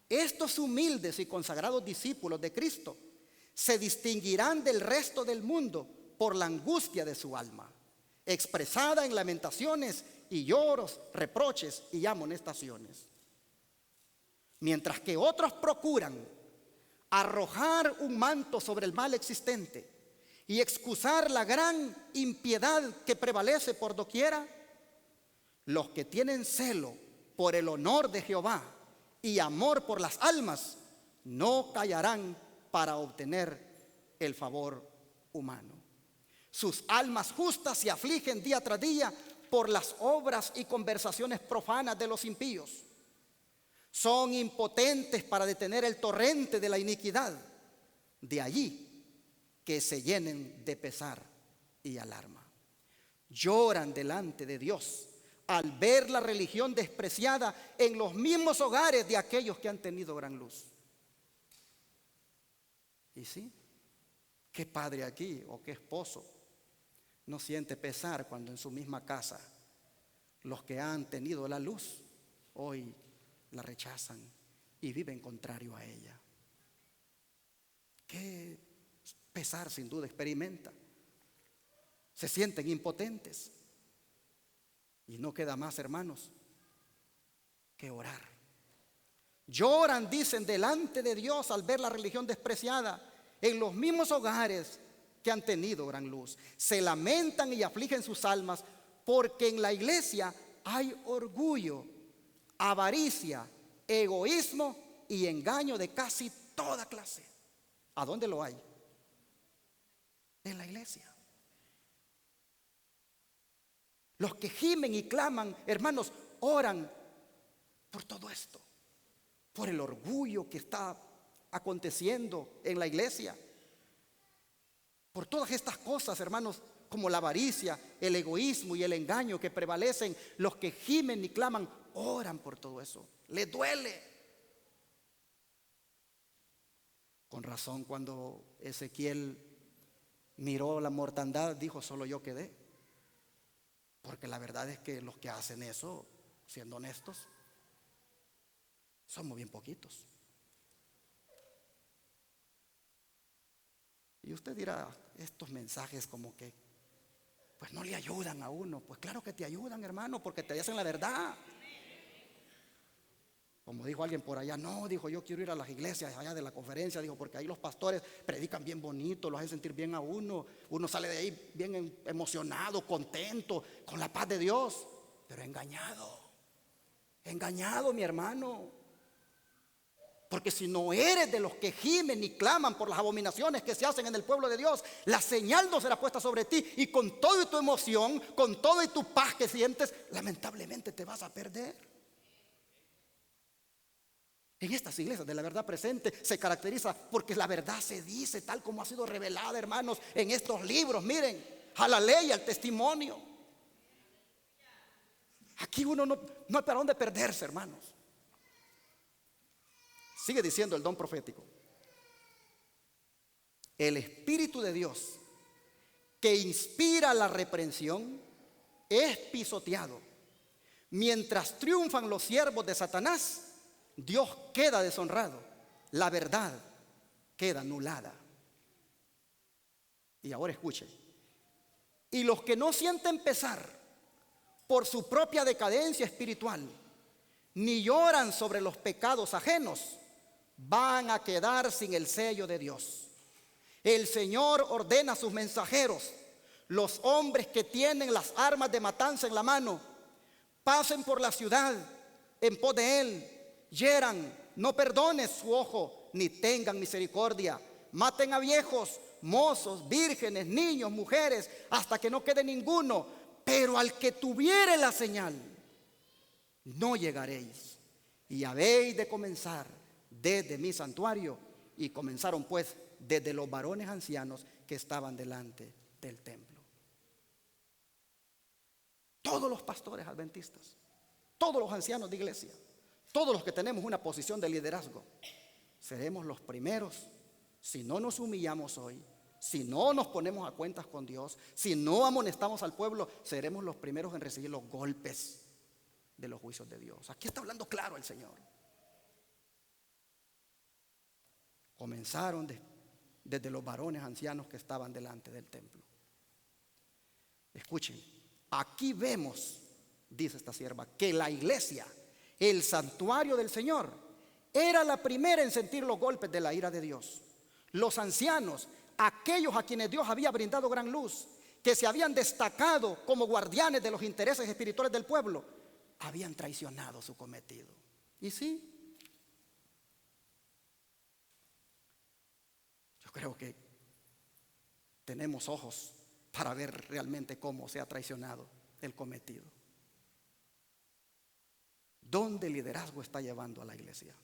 [SPEAKER 1] estos humildes y consagrados discípulos de Cristo se distinguirán del resto del mundo por la angustia de su alma, expresada en lamentaciones y lloros, reproches y amonestaciones. Mientras que otros procuran arrojar un manto sobre el mal existente y excusar la gran impiedad que prevalece por doquiera, los que tienen celo por el honor de Jehová y amor por las almas no callarán para obtener el favor humano. Sus almas justas se afligen día tras día por las obras y conversaciones profanas de los impíos. Son impotentes para detener el torrente de la iniquidad. De allí que se llenen de pesar y alarma. Lloran delante de Dios al ver la religión despreciada en los mismos hogares de aquellos que han tenido gran luz. Y sí, qué padre aquí o qué esposo no siente pesar cuando en su misma casa los que han tenido la luz hoy la rechazan y viven contrario a ella. Qué pesar sin duda experimenta. Se sienten impotentes. Y no queda más, hermanos, que orar. Lloran, dicen, delante de Dios al ver la religión despreciada en los mismos hogares que han tenido gran luz. Se lamentan y afligen sus almas porque en la iglesia hay orgullo, avaricia, egoísmo y engaño de casi toda clase. ¿A dónde lo hay? En la iglesia. Los que gimen y claman, hermanos, oran por todo esto, por el orgullo que está aconteciendo en la iglesia, Por todas estas cosas, hermanos, como la avaricia, el egoísmo y el engaño que prevalecen, los que gimen y claman, oran por todo eso. Les duele. Con razón, cuando Ezequiel miró la mortandad, dijo: solo yo quedé. Porque la verdad es que los que hacen eso, siendo honestos, somos bien poquitos. Y usted dirá, estos mensajes como que pues no le ayudan a uno. Pues claro que te ayudan, hermano, porque te dicen la verdad. Como dijo alguien por allá, no, dijo, yo quiero ir a las iglesias allá de la conferencia, dijo, porque ahí los pastores predican bien bonito, lo hacen sentir bien a uno. Uno sale de ahí bien emocionado, contento, con la paz de Dios. Pero engañado, mi hermano. Porque si no eres de los que gimen y claman por las abominaciones que se hacen en el pueblo de Dios, la señal no será puesta sobre ti, y con toda tu emoción, con toda tu paz que sientes, lamentablemente te vas a perder. En estas iglesias de la verdad presente se caracteriza porque la verdad se dice tal como ha sido revelada, hermanos, en estos libros. Miren, a la ley, al testimonio. Aquí uno no hay para dónde perderse, hermanos. Sigue diciendo el don profético: el Espíritu de Dios que inspira la reprensión es pisoteado. Mientras triunfan los siervos de Satanás, Dios queda deshonrado, la verdad queda anulada. Y ahora escuchen: y los que no sienten pesar por su propia decadencia espiritual, ni lloran sobre los pecados ajenos, van a quedar sin el sello de Dios. El Señor ordena a sus mensajeros, los hombres que tienen las armas de matanza en la mano, pasen por la ciudad en pos de él, hieran, no perdonen su ojo, ni tengan misericordia. Maten a viejos, mozos, vírgenes, niños, mujeres, hasta que no quede ninguno. Pero al que tuviere la señal, no llegaréis. Y habéis de comenzar desde mi santuario. Y comenzaron pues desde los varones ancianos que estaban delante del templo. Todos los pastores adventistas, todos los ancianos de iglesia, todos los que tenemos una posición de liderazgo, seremos los primeros, si no nos humillamos hoy, si no nos ponemos a cuentas con Dios, si no amonestamos al pueblo, seremos los primeros en recibir los golpes de los juicios de Dios. Aquí está hablando claro el Señor. Comenzaron desde los varones ancianos que estaban delante del templo. Escuchen, aquí vemos, dice esta sierva, que la iglesia, el santuario del Señor, era la primera en sentir los golpes de la ira de Dios. Los ancianos, aquellos a quienes Dios había brindado gran luz, que se habían destacado como guardianes de los intereses espirituales del pueblo, habían traicionado su cometido. Y sí, yo creo que tenemos ojos para ver realmente cómo se ha traicionado el cometido. ¿Dónde el liderazgo está llevando a la iglesia?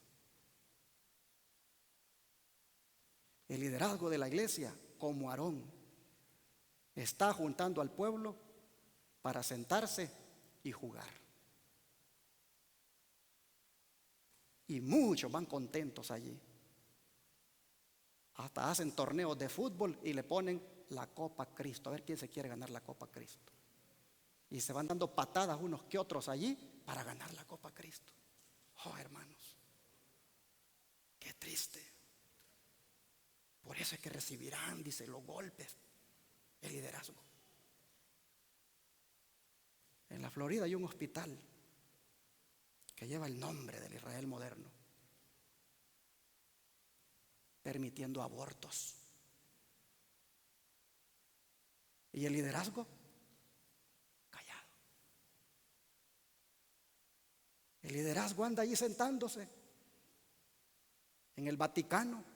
[SPEAKER 1] El liderazgo de la iglesia, como Aarón, está juntando al pueblo para sentarse y jugar. Y muchos van contentos allí. Hasta hacen torneos de fútbol y le ponen la Copa Cristo. A ver quién se quiere ganar la Copa Cristo. Y se van dando patadas unos que otros allí para ganar la Copa Cristo. Oh, hermanos, qué triste. Por eso es que recibirán, dice, los golpes, el liderazgo. En la Florida hay un hospital que lleva el nombre del Israel moderno, permitiendo abortos. ¿Y el liderazgo? Callado. El liderazgo anda allí sentándose en el Vaticano,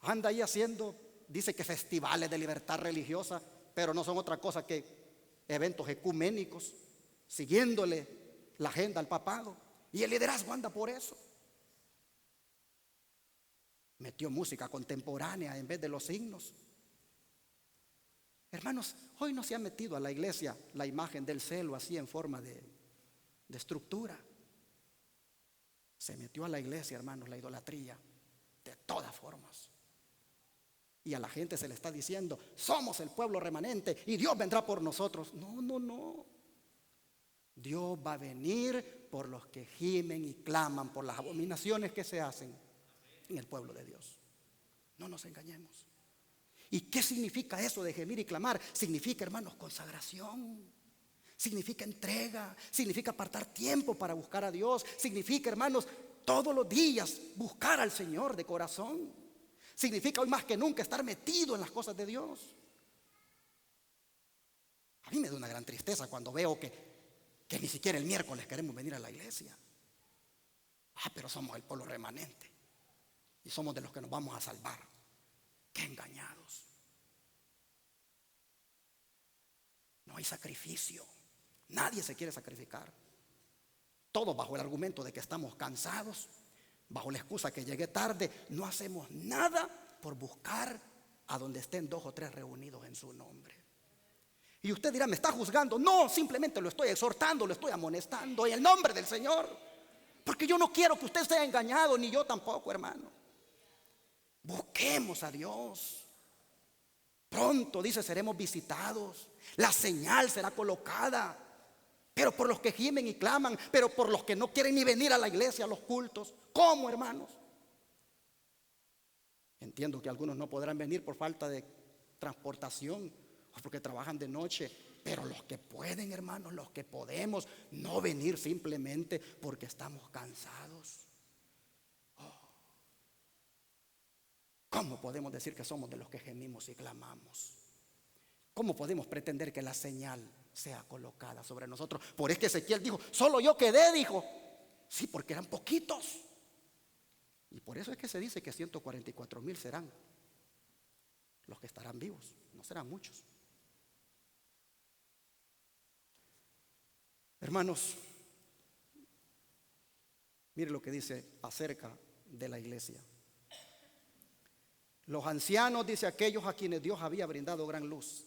[SPEAKER 1] anda ahí haciendo, dice que festivales de libertad religiosa, pero no son otra cosa que eventos ecuménicos, siguiéndole la agenda al papado. Y el liderazgo anda por eso. Metió música contemporánea en vez de los himnos. Hermanos, hoy no se ha metido a la iglesia la imagen del celo así en forma de estructura. Se metió a la iglesia, hermanos, la idolatría de todas formas. Y a la gente se le está diciendo: somos el pueblo remanente y Dios vendrá por nosotros. No, no, no. Dios va a venir por los que gimen y claman por las abominaciones que se hacen en el pueblo de Dios. No nos engañemos. ¿Y qué significa eso de gemir y clamar? Significa, hermanos, consagración. Significa entrega. Significa apartar tiempo para buscar a Dios. Significa, hermanos, todos los días buscar al Señor de corazón. Significa hoy más que nunca estar metido en las cosas de Dios. A mí me da una gran tristeza cuando veo que ni siquiera el miércoles queremos venir a la iglesia. Pero somos el pueblo remanente y somos de los que nos vamos a salvar. Qué engañados. No hay sacrificio. Nadie se quiere sacrificar. Todo bajo el argumento de que estamos cansados, bajo la excusa que llegué tarde. No hacemos nada por buscar a donde estén 2 o 3 reunidos en su nombre. Y usted dirá: ¿me está juzgando? No, simplemente lo estoy exhortando, lo estoy amonestando en el nombre del Señor. Porque yo no quiero que usted sea engañado, ni yo tampoco, hermano. Busquemos a Dios. Pronto, dice, seremos visitados. La señal será colocada. Pero por los que gimen y claman, pero por los que no quieren ni venir a la iglesia, a los cultos. ¿Cómo, hermanos? Entiendo que algunos no podrán venir por falta de transportación o porque trabajan de noche. Pero los que pueden, hermanos, los que podemos, no venir simplemente porque estamos cansados. ¿Cómo podemos decir que somos de los que gemimos y clamamos? ¿Cómo podemos pretender que la señal sea colocada sobre nosotros? Por es que Ezequiel dijo: solo yo quedé, dijo. Sí, porque eran poquitos. Y por eso es que se dice que 144,000 serán los que estarán vivos. No serán muchos. Hermanos, mire lo que dice acerca de la iglesia. Los ancianos, dice, aquellos a quienes Dios había brindado gran luz,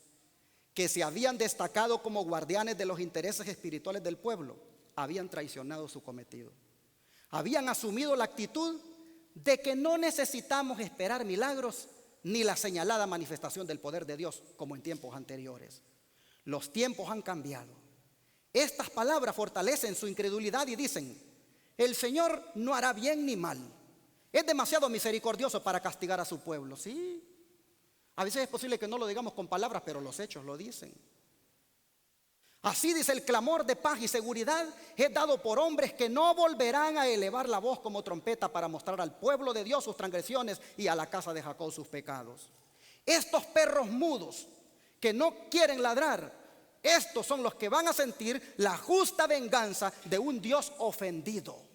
[SPEAKER 1] que se habían destacado como guardianes de los intereses espirituales del pueblo, habían traicionado su cometido. Habían asumido la actitud de que no necesitamos esperar milagros ni la señalada manifestación del poder de Dios como en tiempos anteriores. Los tiempos han cambiado. Estas palabras fortalecen su incredulidad y dicen: el Señor no hará bien ni mal. Es demasiado misericordioso para castigar a su pueblo. Sí, a veces es posible que no lo digamos con palabras, pero los hechos lo dicen. Así dice: el clamor de paz y seguridad es dado por hombres que no volverán a elevar la voz como trompeta para mostrar al pueblo de Dios sus transgresiones y a la casa de Jacob sus pecados. Estos perros mudos que no quieren ladrar, estos son los que van a sentir la justa venganza de un Dios ofendido.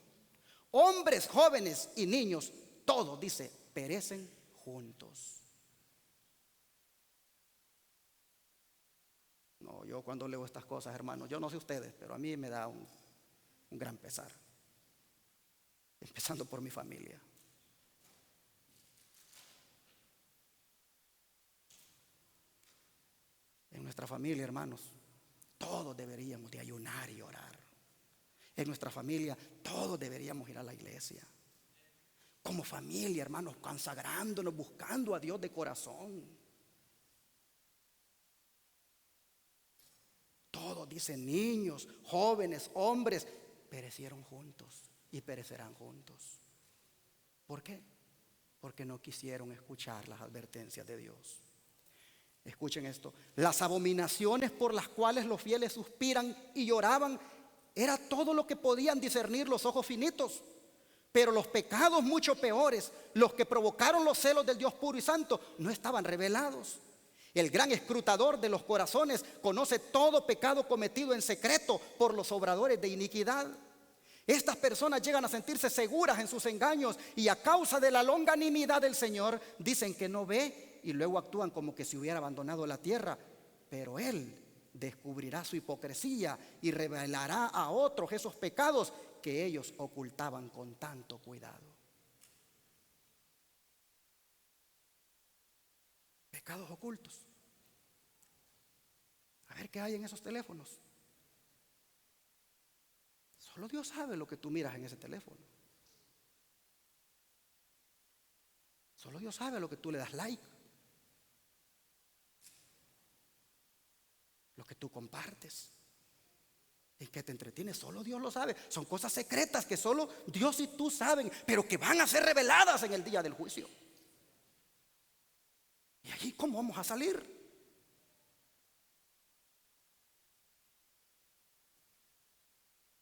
[SPEAKER 1] Hombres, jóvenes y niños, todos, dice, perecen juntos. No, yo cuando leo estas cosas, hermanos, yo no sé ustedes, pero a mí me da un gran pesar. Empezando por mi familia. En nuestra familia, hermanos, todos deberíamos de ayunar y orar. En nuestra familia todos deberíamos ir a la iglesia. Como familia, hermanos, consagrándonos, buscando a Dios de corazón. Todos, dicen, niños, jóvenes, hombres, perecieron juntos y perecerán juntos. ¿Por qué? Porque no quisieron escuchar las advertencias de Dios. Escuchen esto: las abominaciones por las cuales los fieles suspiran y lloraban era todo lo que podían discernir los ojos finitos. Pero los pecados mucho peores, los que provocaron los celos del Dios puro y santo, no estaban revelados. El gran escrutador de los corazones conoce todo pecado cometido en secreto por los obradores de iniquidad. Estas personas llegan a sentirse seguras en sus engaños y a causa de la longanimidad del Señor dicen que no ve y luego actúan como que si hubiera abandonado la tierra. Pero Él descubrirá su hipocresía y revelará a otros esos pecados que ellos ocultaban con tanto cuidado. Pecados ocultos. A ver qué hay en esos teléfonos. Solo Dios sabe lo que tú miras en ese teléfono. Solo Dios sabe lo que tú le das like, lo que tú compartes, en qué te entretienes. Solo Dios lo sabe. Son cosas secretas que solo Dios y tú saben, pero que van a ser reveladas en el día del juicio. ¿Y allí cómo vamos a salir?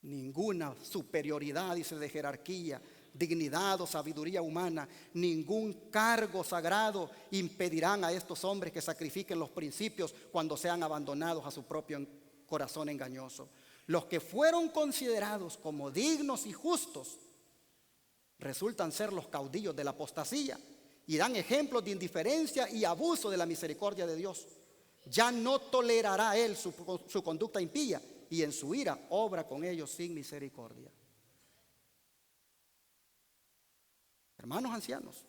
[SPEAKER 1] Ninguna superioridad, dice, de jerarquía, dignidad o sabiduría humana, ningún cargo sagrado impedirán a estos hombres que sacrifiquen los principios cuando sean abandonados a su propio corazón engañoso. Los que fueron considerados como dignos y justos resultan ser los caudillos de la apostasía y dan ejemplos de indiferencia y abuso de la misericordia de Dios. Ya no tolerará él su conducta impía, y en su ira obra con ellos sin misericordia. Hermanos ancianos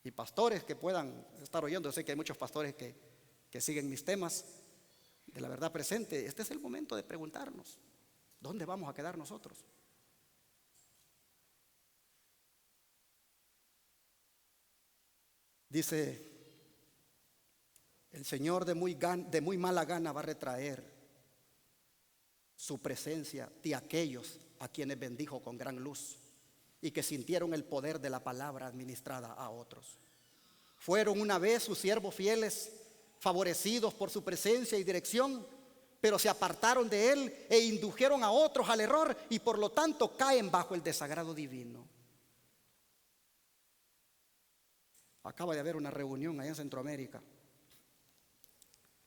[SPEAKER 1] y pastores que puedan estar oyendo, yo sé que hay muchos pastores que siguen mis temas de la verdad presente. Este es el momento de preguntarnos, ¿dónde vamos a quedar nosotros? Dice, el Señor de muy mala gana va a retraer su presencia de aquellos a quienes bendijo con gran luz y que sintieron el poder de la palabra administrada a otros. Fueron una vez sus siervos fieles, favorecidos por su presencia y dirección, pero se apartaron de él e indujeron a otros al error y por lo tanto caen bajo el desagrado divino. Acaba de haber una reunión allá en Centroamérica.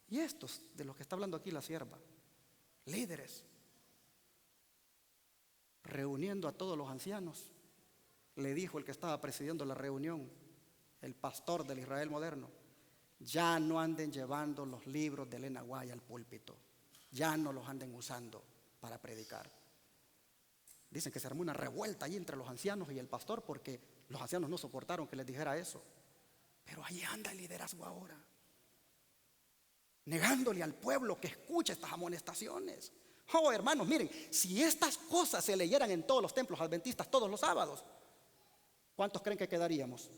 [SPEAKER 1] Y estos de los que está hablando aquí la sierva, líderes, reuniendo a todos los ancianos, le dijo el que estaba presidiendo la reunión, el pastor del Israel moderno: ya no anden llevando los libros de Elena White al púlpito, ya no los anden usando para predicar. Dicen que se armó una revuelta allí entre los ancianos y el pastor porque los ancianos no soportaron que les dijera eso. Pero ahí anda el liderazgo ahora, negándole al pueblo que escuche estas amonestaciones. Oh, hermanos, miren, si estas cosas se leyeran en todos los templos adventistas todos los sábados, ¿cuántos creen que quedaríamos?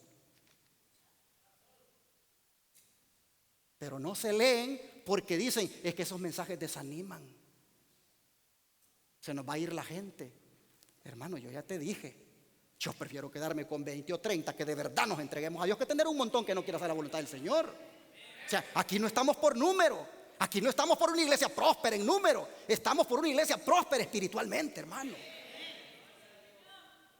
[SPEAKER 1] Pero no se leen porque dicen, es que esos mensajes desaniman, se nos va a ir la gente. Hermano, yo ya te dije, yo prefiero quedarme con 20 o 30 que de verdad nos entreguemos a Dios, que tener un montón que no quiera hacer la voluntad del Señor. O sea, aquí no estamos por número, aquí no estamos por una iglesia próspera en número, estamos por una iglesia próspera espiritualmente, hermano.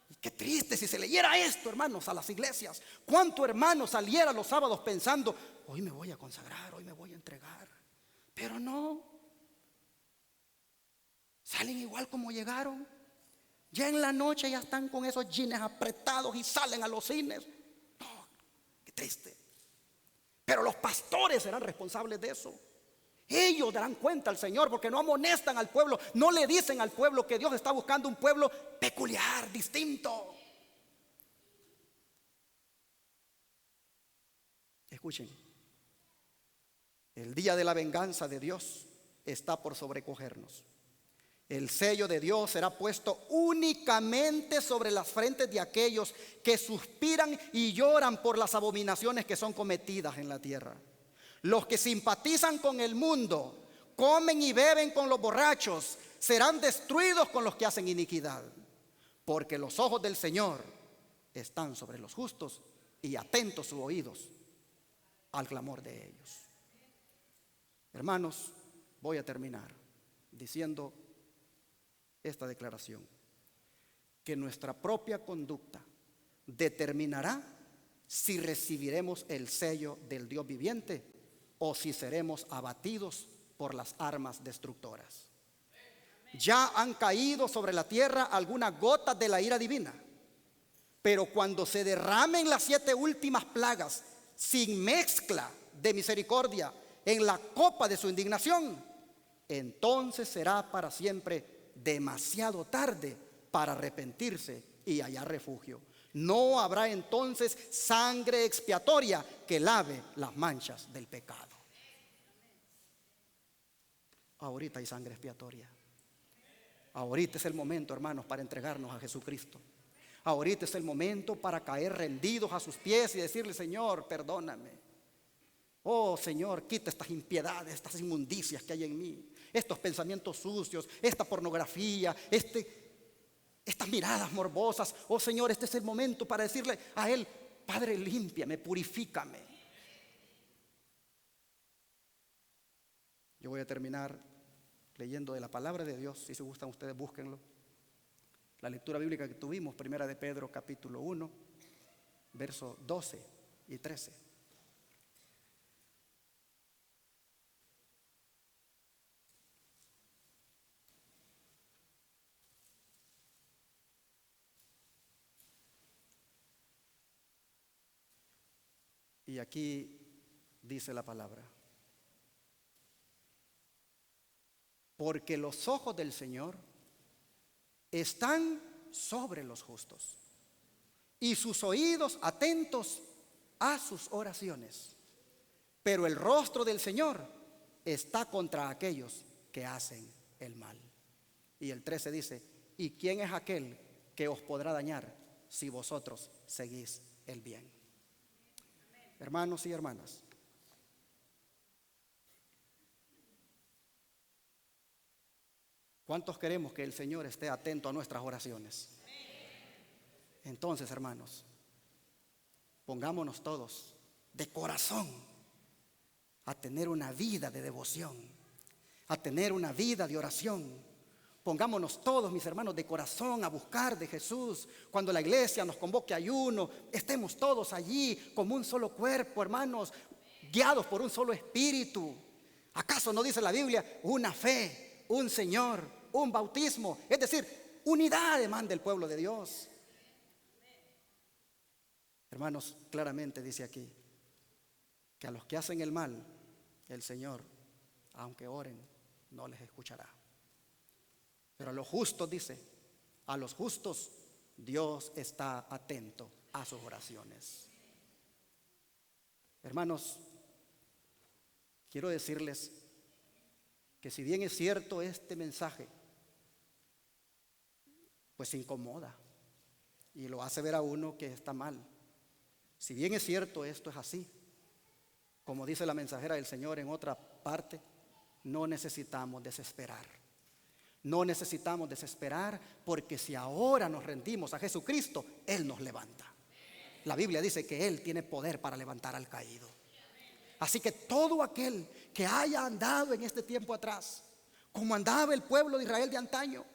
[SPEAKER 1] Y qué triste si se leyera esto, hermanos, a las iglesias. ¿Cuánto hermano saliera los sábados pensando, hoy me voy a consagrar, hoy me voy a entregar? Pero no, salen igual como llegaron. Ya en la noche ya están con esos jeans apretados y salen a los cines. No, qué triste. Pero los pastores serán responsables de eso. Ellos darán cuenta al Señor porque no amonestan al pueblo, no le dicen al pueblo que Dios está buscando un pueblo peculiar, distinto. Escuchen, el día de la venganza de Dios está por sobrecogernos. El sello de Dios será puesto únicamente sobre las frentes de aquellos que suspiran y lloran por las abominaciones que son cometidas en la tierra. Los que simpatizan con el mundo, comen y beben con los borrachos, serán destruidos con los que hacen iniquidad. Porque los ojos del Señor están sobre los justos y atentos sus oídos al clamor de ellos. Hermanos, voy a terminar diciendo esta declaración: que nuestra propia conducta determinará si recibiremos el sello del Dios viviente o si seremos abatidos por las armas destructoras. Ya han caído sobre la tierra algunas gotas de la ira divina, pero cuando se derramen las 7 últimas plagas sin mezcla de misericordia en la copa de su indignación, entonces será para siempre demasiado tarde para arrepentirse y hallar refugio. No habrá entonces sangre expiatoria que lave las manchas del pecado. ahorita hay sangre expiatoria. Ahorita es el momento, hermanos, para entregarnos a Jesucristo. Ahorita es el momento para caer rendidos a sus pies y decirle: Señor, perdóname. Oh Señor, quita estas impiedades, estas inmundicias que hay en mí, estos pensamientos sucios, esta pornografía, estas miradas morbosas. Oh Señor, este es el momento para decirle a Él: Padre, límpiame, purifícame. Yo voy a terminar leyendo de la palabra de Dios. Si se gustan ustedes, búsquenlo. La lectura bíblica que tuvimos, primera de Pedro capítulo 1, versos 12 y 13. Y aquí dice la palabra: porque los ojos del Señor están sobre los justos y sus oídos atentos a sus oraciones, pero el rostro del Señor está contra aquellos que hacen el mal. Y el 13 dice: ¿y quién es aquel que os podrá dañar si vosotros seguís el bien? Hermanos y hermanas, ¿cuántos queremos que el Señor esté atento a nuestras oraciones? Entonces, hermanos, pongámonos todos de corazón a tener una vida de devoción, a tener una vida de oración. Pongámonos todos, mis hermanos, de corazón a buscar de Jesús. Cuando la iglesia nos convoque a ayuno, estemos todos allí como un solo cuerpo, hermanos, guiados por un solo espíritu. ¿Acaso no dice la Biblia: una fe, un Señor, un bautismo? Es decir, unidad demanda el pueblo de Dios. Hermanos, claramente dice aquí que a los que hacen el mal, el Señor, aunque oren, no les escuchará. Pero a los justos, dice, a los justos Dios está atento a sus oraciones. Hermanos, quiero decirles que si bien es cierto este mensaje, pues incomoda y lo hace ver a uno que está mal. Si bien es cierto, esto es así. Como dice la mensajera del Señor en otra parte, no necesitamos desesperar. No necesitamos desesperar, porque si ahora nos rendimos a Jesucristo, Él nos levanta. La Biblia dice que Él tiene poder para levantar al caído. Así que todo aquel que haya andado en este tiempo atrás, como andaba el pueblo de Israel de antaño,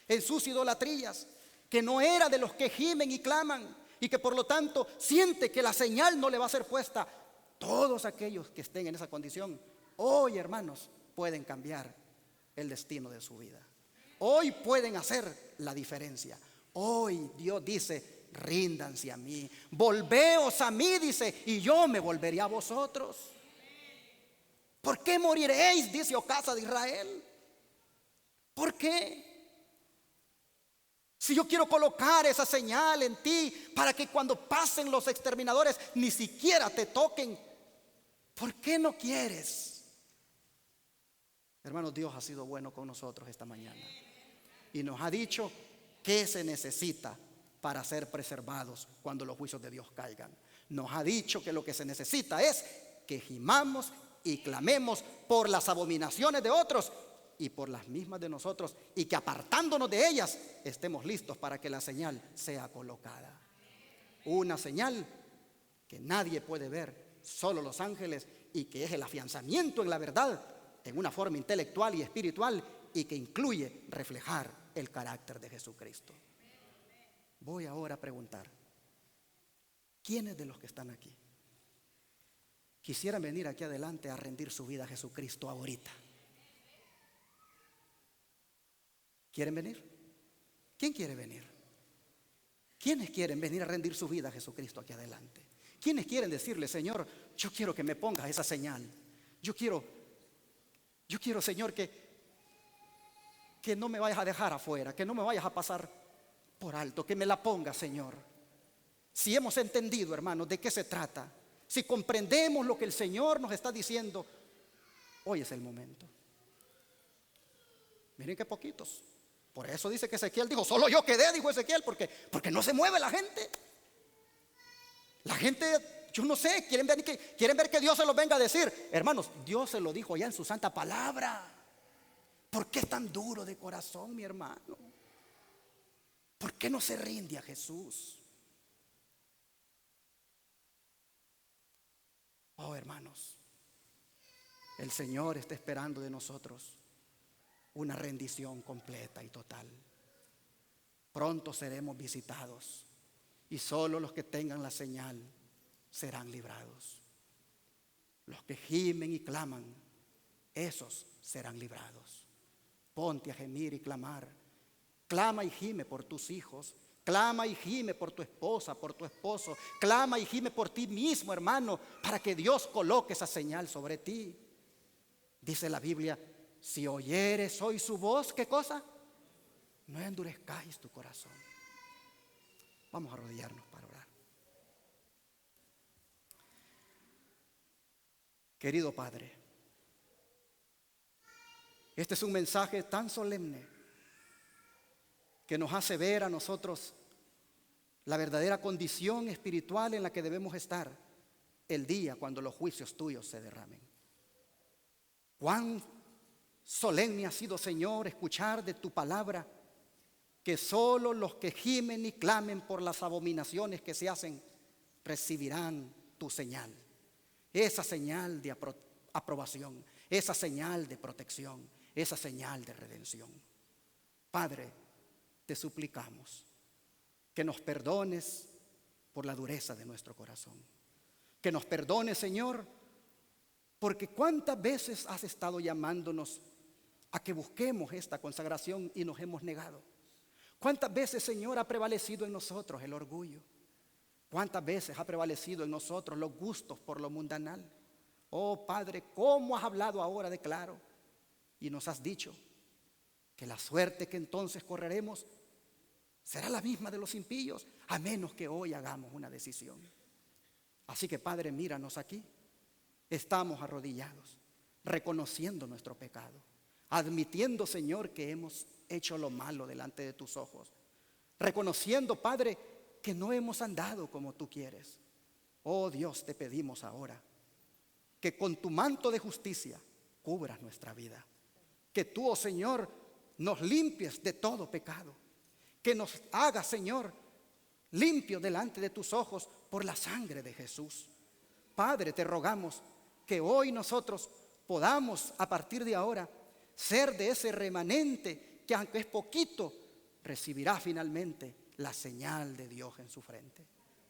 [SPEAKER 1] en sus idolatrías, que no era de los que gimen y claman, y que por lo tanto siente que la señal no le va a ser puesta, todos aquellos que estén en esa condición, hoy, hermanos, pueden cambiar el destino de su vida. Hoy pueden hacer la diferencia. Hoy Dios dice: ríndanse a mí, volveos a mí, dice, y yo me volveré a vosotros. ¿Por qué moriréis? Dice, oh casa de Israel. ¿Por qué? Si yo quiero colocar esa señal en ti para que cuando pasen los exterminadores ni siquiera te toquen, ¿por qué no quieres? Hermanos, Dios ha sido bueno con nosotros esta mañana y nos ha dicho qué se necesita para ser preservados cuando los juicios de Dios caigan. Nos ha dicho que lo que se necesita es que gimamos y clamemos por las abominaciones de otros y por las mismas de nosotros, y que apartándonos de ellas estemos listos para que la señal sea colocada. Una señal que nadie puede ver, solo los ángeles, y que es el afianzamiento en la verdad en una forma intelectual y espiritual, y que incluye reflejar el carácter de Jesucristo. Voy ahora a preguntar: ¿quiénes de los que están aquí quisieran venir aquí adelante a rendir su vida a Jesucristo ahorita? ¿Quieren venir? ¿Quién quiere venir? ¿Quiénes quieren venir a rendir su vida a Jesucristo aquí adelante? ¿Quiénes quieren decirle: Señor, yo quiero que me pongas esa señal? Yo quiero, Señor, que no me vayas a dejar afuera, que no me vayas a pasar por alto, que me la pongas, Señor. Si hemos entendido, hermanos, de qué se trata, si comprendemos lo que el Señor nos está diciendo, hoy es el momento. Miren qué poquitos. Por eso dice que Ezequiel dijo, solo yo quedé, dijo Ezequiel, porque no se mueve la gente. La gente, yo no sé, quieren ver que Dios se los venga a decir. Hermanos, Dios se lo dijo ya en su santa palabra. ¿Por qué es tan duro de corazón, mi hermano? ¿Por qué no se rinde a Jesús? Oh, hermanos, el Señor está esperando de nosotros una rendición completa y total. Pronto seremos visitados y solo los que tengan la señal serán librados. Los que gimen y claman, esos serán librados. Ponte a gemir y clamar. Clama y gime por tus hijos. Clama y gime por tu esposa, por tu esposo. Clama y gime por ti mismo, hermano, para que Dios coloque esa señal sobre ti. Dice la Biblia, si oyeres hoy su voz, ¿qué cosa? No endurezcáis tu corazón. Vamos a arrodillarnos para orar. Querido Padre, este es un mensaje tan solemne que nos hace ver a nosotros la verdadera condición espiritual en la que debemos estar el día cuando los juicios tuyos se derramen. Cuán solemne ha sido, Señor, escuchar de tu palabra que solo los que gimen y clamen por las abominaciones que se hacen recibirán tu señal. Esa señal de aprobación, esa señal de protección, esa señal de redención. Padre, te suplicamos que nos perdones por la dureza de nuestro corazón. Que nos perdones, Señor, porque cuántas veces has estado llamándonos a que busquemos esta consagración y nos hemos negado. Cuántas veces, Señor, ha prevalecido en nosotros el orgullo. Cuántas veces ha prevalecido en nosotros los gustos por lo mundanal. Oh Padre, cómo has hablado ahora de claro y nos has dicho que la suerte que entonces correremos será la misma de los impíos, a menos que hoy hagamos una decisión. Así que, Padre, míranos aquí. Estamos arrodillados, reconociendo nuestro pecado, admitiendo, Señor, que hemos hecho lo malo delante de tus ojos, reconociendo, Padre, que no hemos andado como tú quieres. Oh Dios, te pedimos ahora que con tu manto de justicia cubras nuestra vida, que tú, oh Señor, nos limpies de todo pecado, que nos hagas, Señor, limpios delante de tus ojos por la sangre de Jesús. Padre, te rogamos que hoy nosotros podamos, a partir de ahora, ser de ese remanente que, aunque es poquito, recibirá finalmente la señal de Dios en su frente.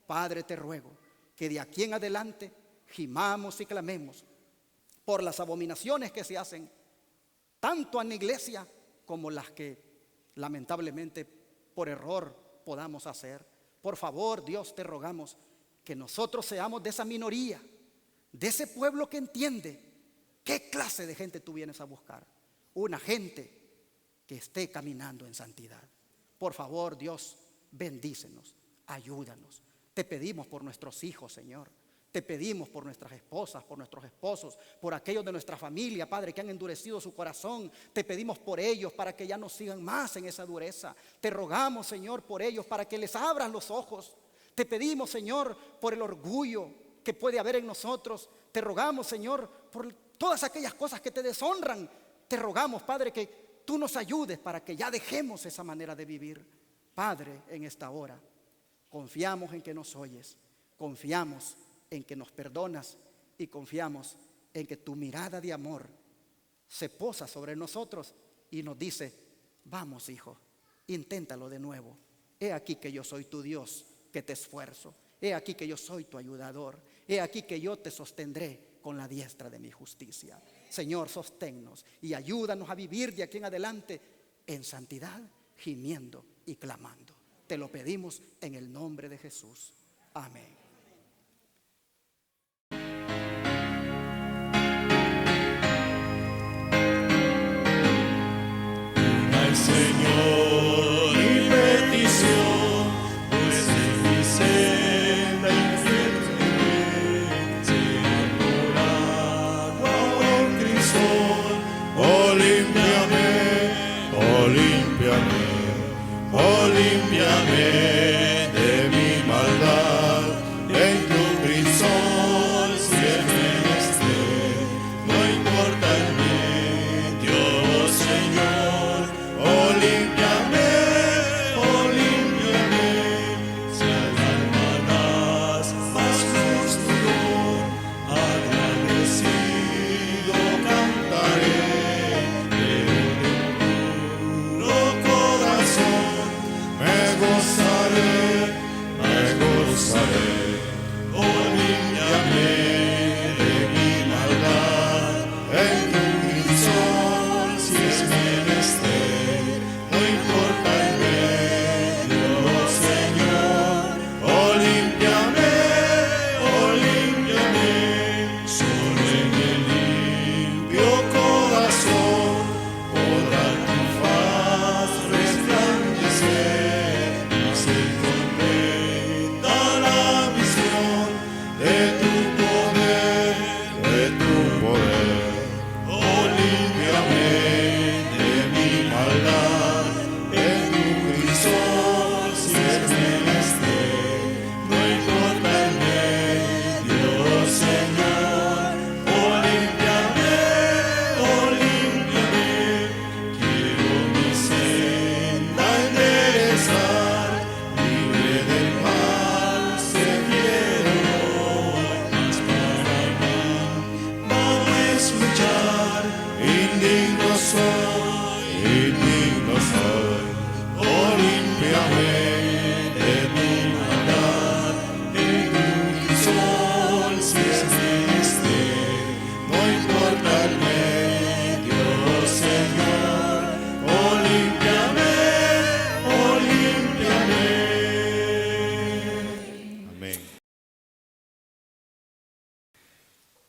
[SPEAKER 1] Padre, te ruego que de aquí en adelante gimamos y clamemos por las abominaciones que se hacen, tanto en la iglesia como las que lamentablemente por error podamos hacer. Por favor, Dios, te rogamos que nosotros seamos de esa minoría, de ese pueblo que entiende qué clase de gente tú vienes a buscar. Una gente que esté caminando en santidad. Por favor, Dios, bendícenos, ayúdanos. Te pedimos por nuestros hijos, Señor. Te pedimos por nuestras esposas, por nuestros esposos, por aquellos de nuestra familia, Padre, que han endurecido su corazón. Te pedimos por ellos para que ya no sigan más en esa dureza. Te rogamos, Señor, por ellos para que les abras los ojos. Te pedimos, Señor, por el orgullo que puede haber en nosotros. Te rogamos, Señor, por todas aquellas cosas que te deshonran. Te rogamos, Padre, que tú nos ayudes para que ya dejemos esa manera de vivir. Padre, en esta hora confiamos en que nos oyes, confiamos en que nos perdonas y confiamos en que tu mirada de amor se posa sobre nosotros y nos dice: vamos, hijo, inténtalo de nuevo. He aquí que yo soy tu Dios, que te esfuerzo. He aquí que yo soy tu ayudador. He aquí que yo te sostendré con la diestra de mi justicia. Señor, sosténnos y ayúdanos a vivir de aquí en adelante en santidad, gimiendo y clamando. Te lo pedimos en el nombre de Jesús. Amén.
[SPEAKER 2] Al Señor mi petición, pues en mi senda infiel sea por agua o en crisol, oh límpiame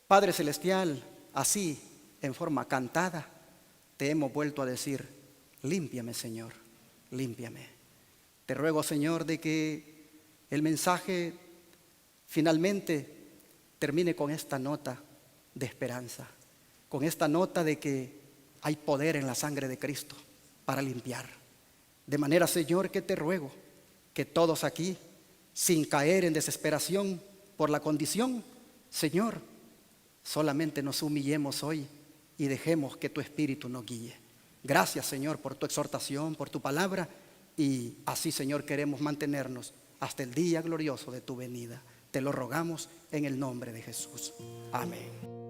[SPEAKER 1] Padre Celestial, así, en forma cantada, te hemos vuelto a decir: límpiame, Señor, límpiame. Te ruego, Señor, de que el mensaje finalmente termine con esta nota de esperanza, con esta nota de que hay poder en la sangre de Cristo para limpiar. De manera, Señor, que te ruego que todos aquí, sin caer en desesperación por la condición, Señor, solamente nos humillemos hoy y dejemos que tu Espíritu nos guíe. Gracias, Señor, por tu exhortación, por tu palabra, y así, Señor, queremos mantenernos hasta el día glorioso de tu venida. Te lo rogamos en el nombre de Jesús. Amén.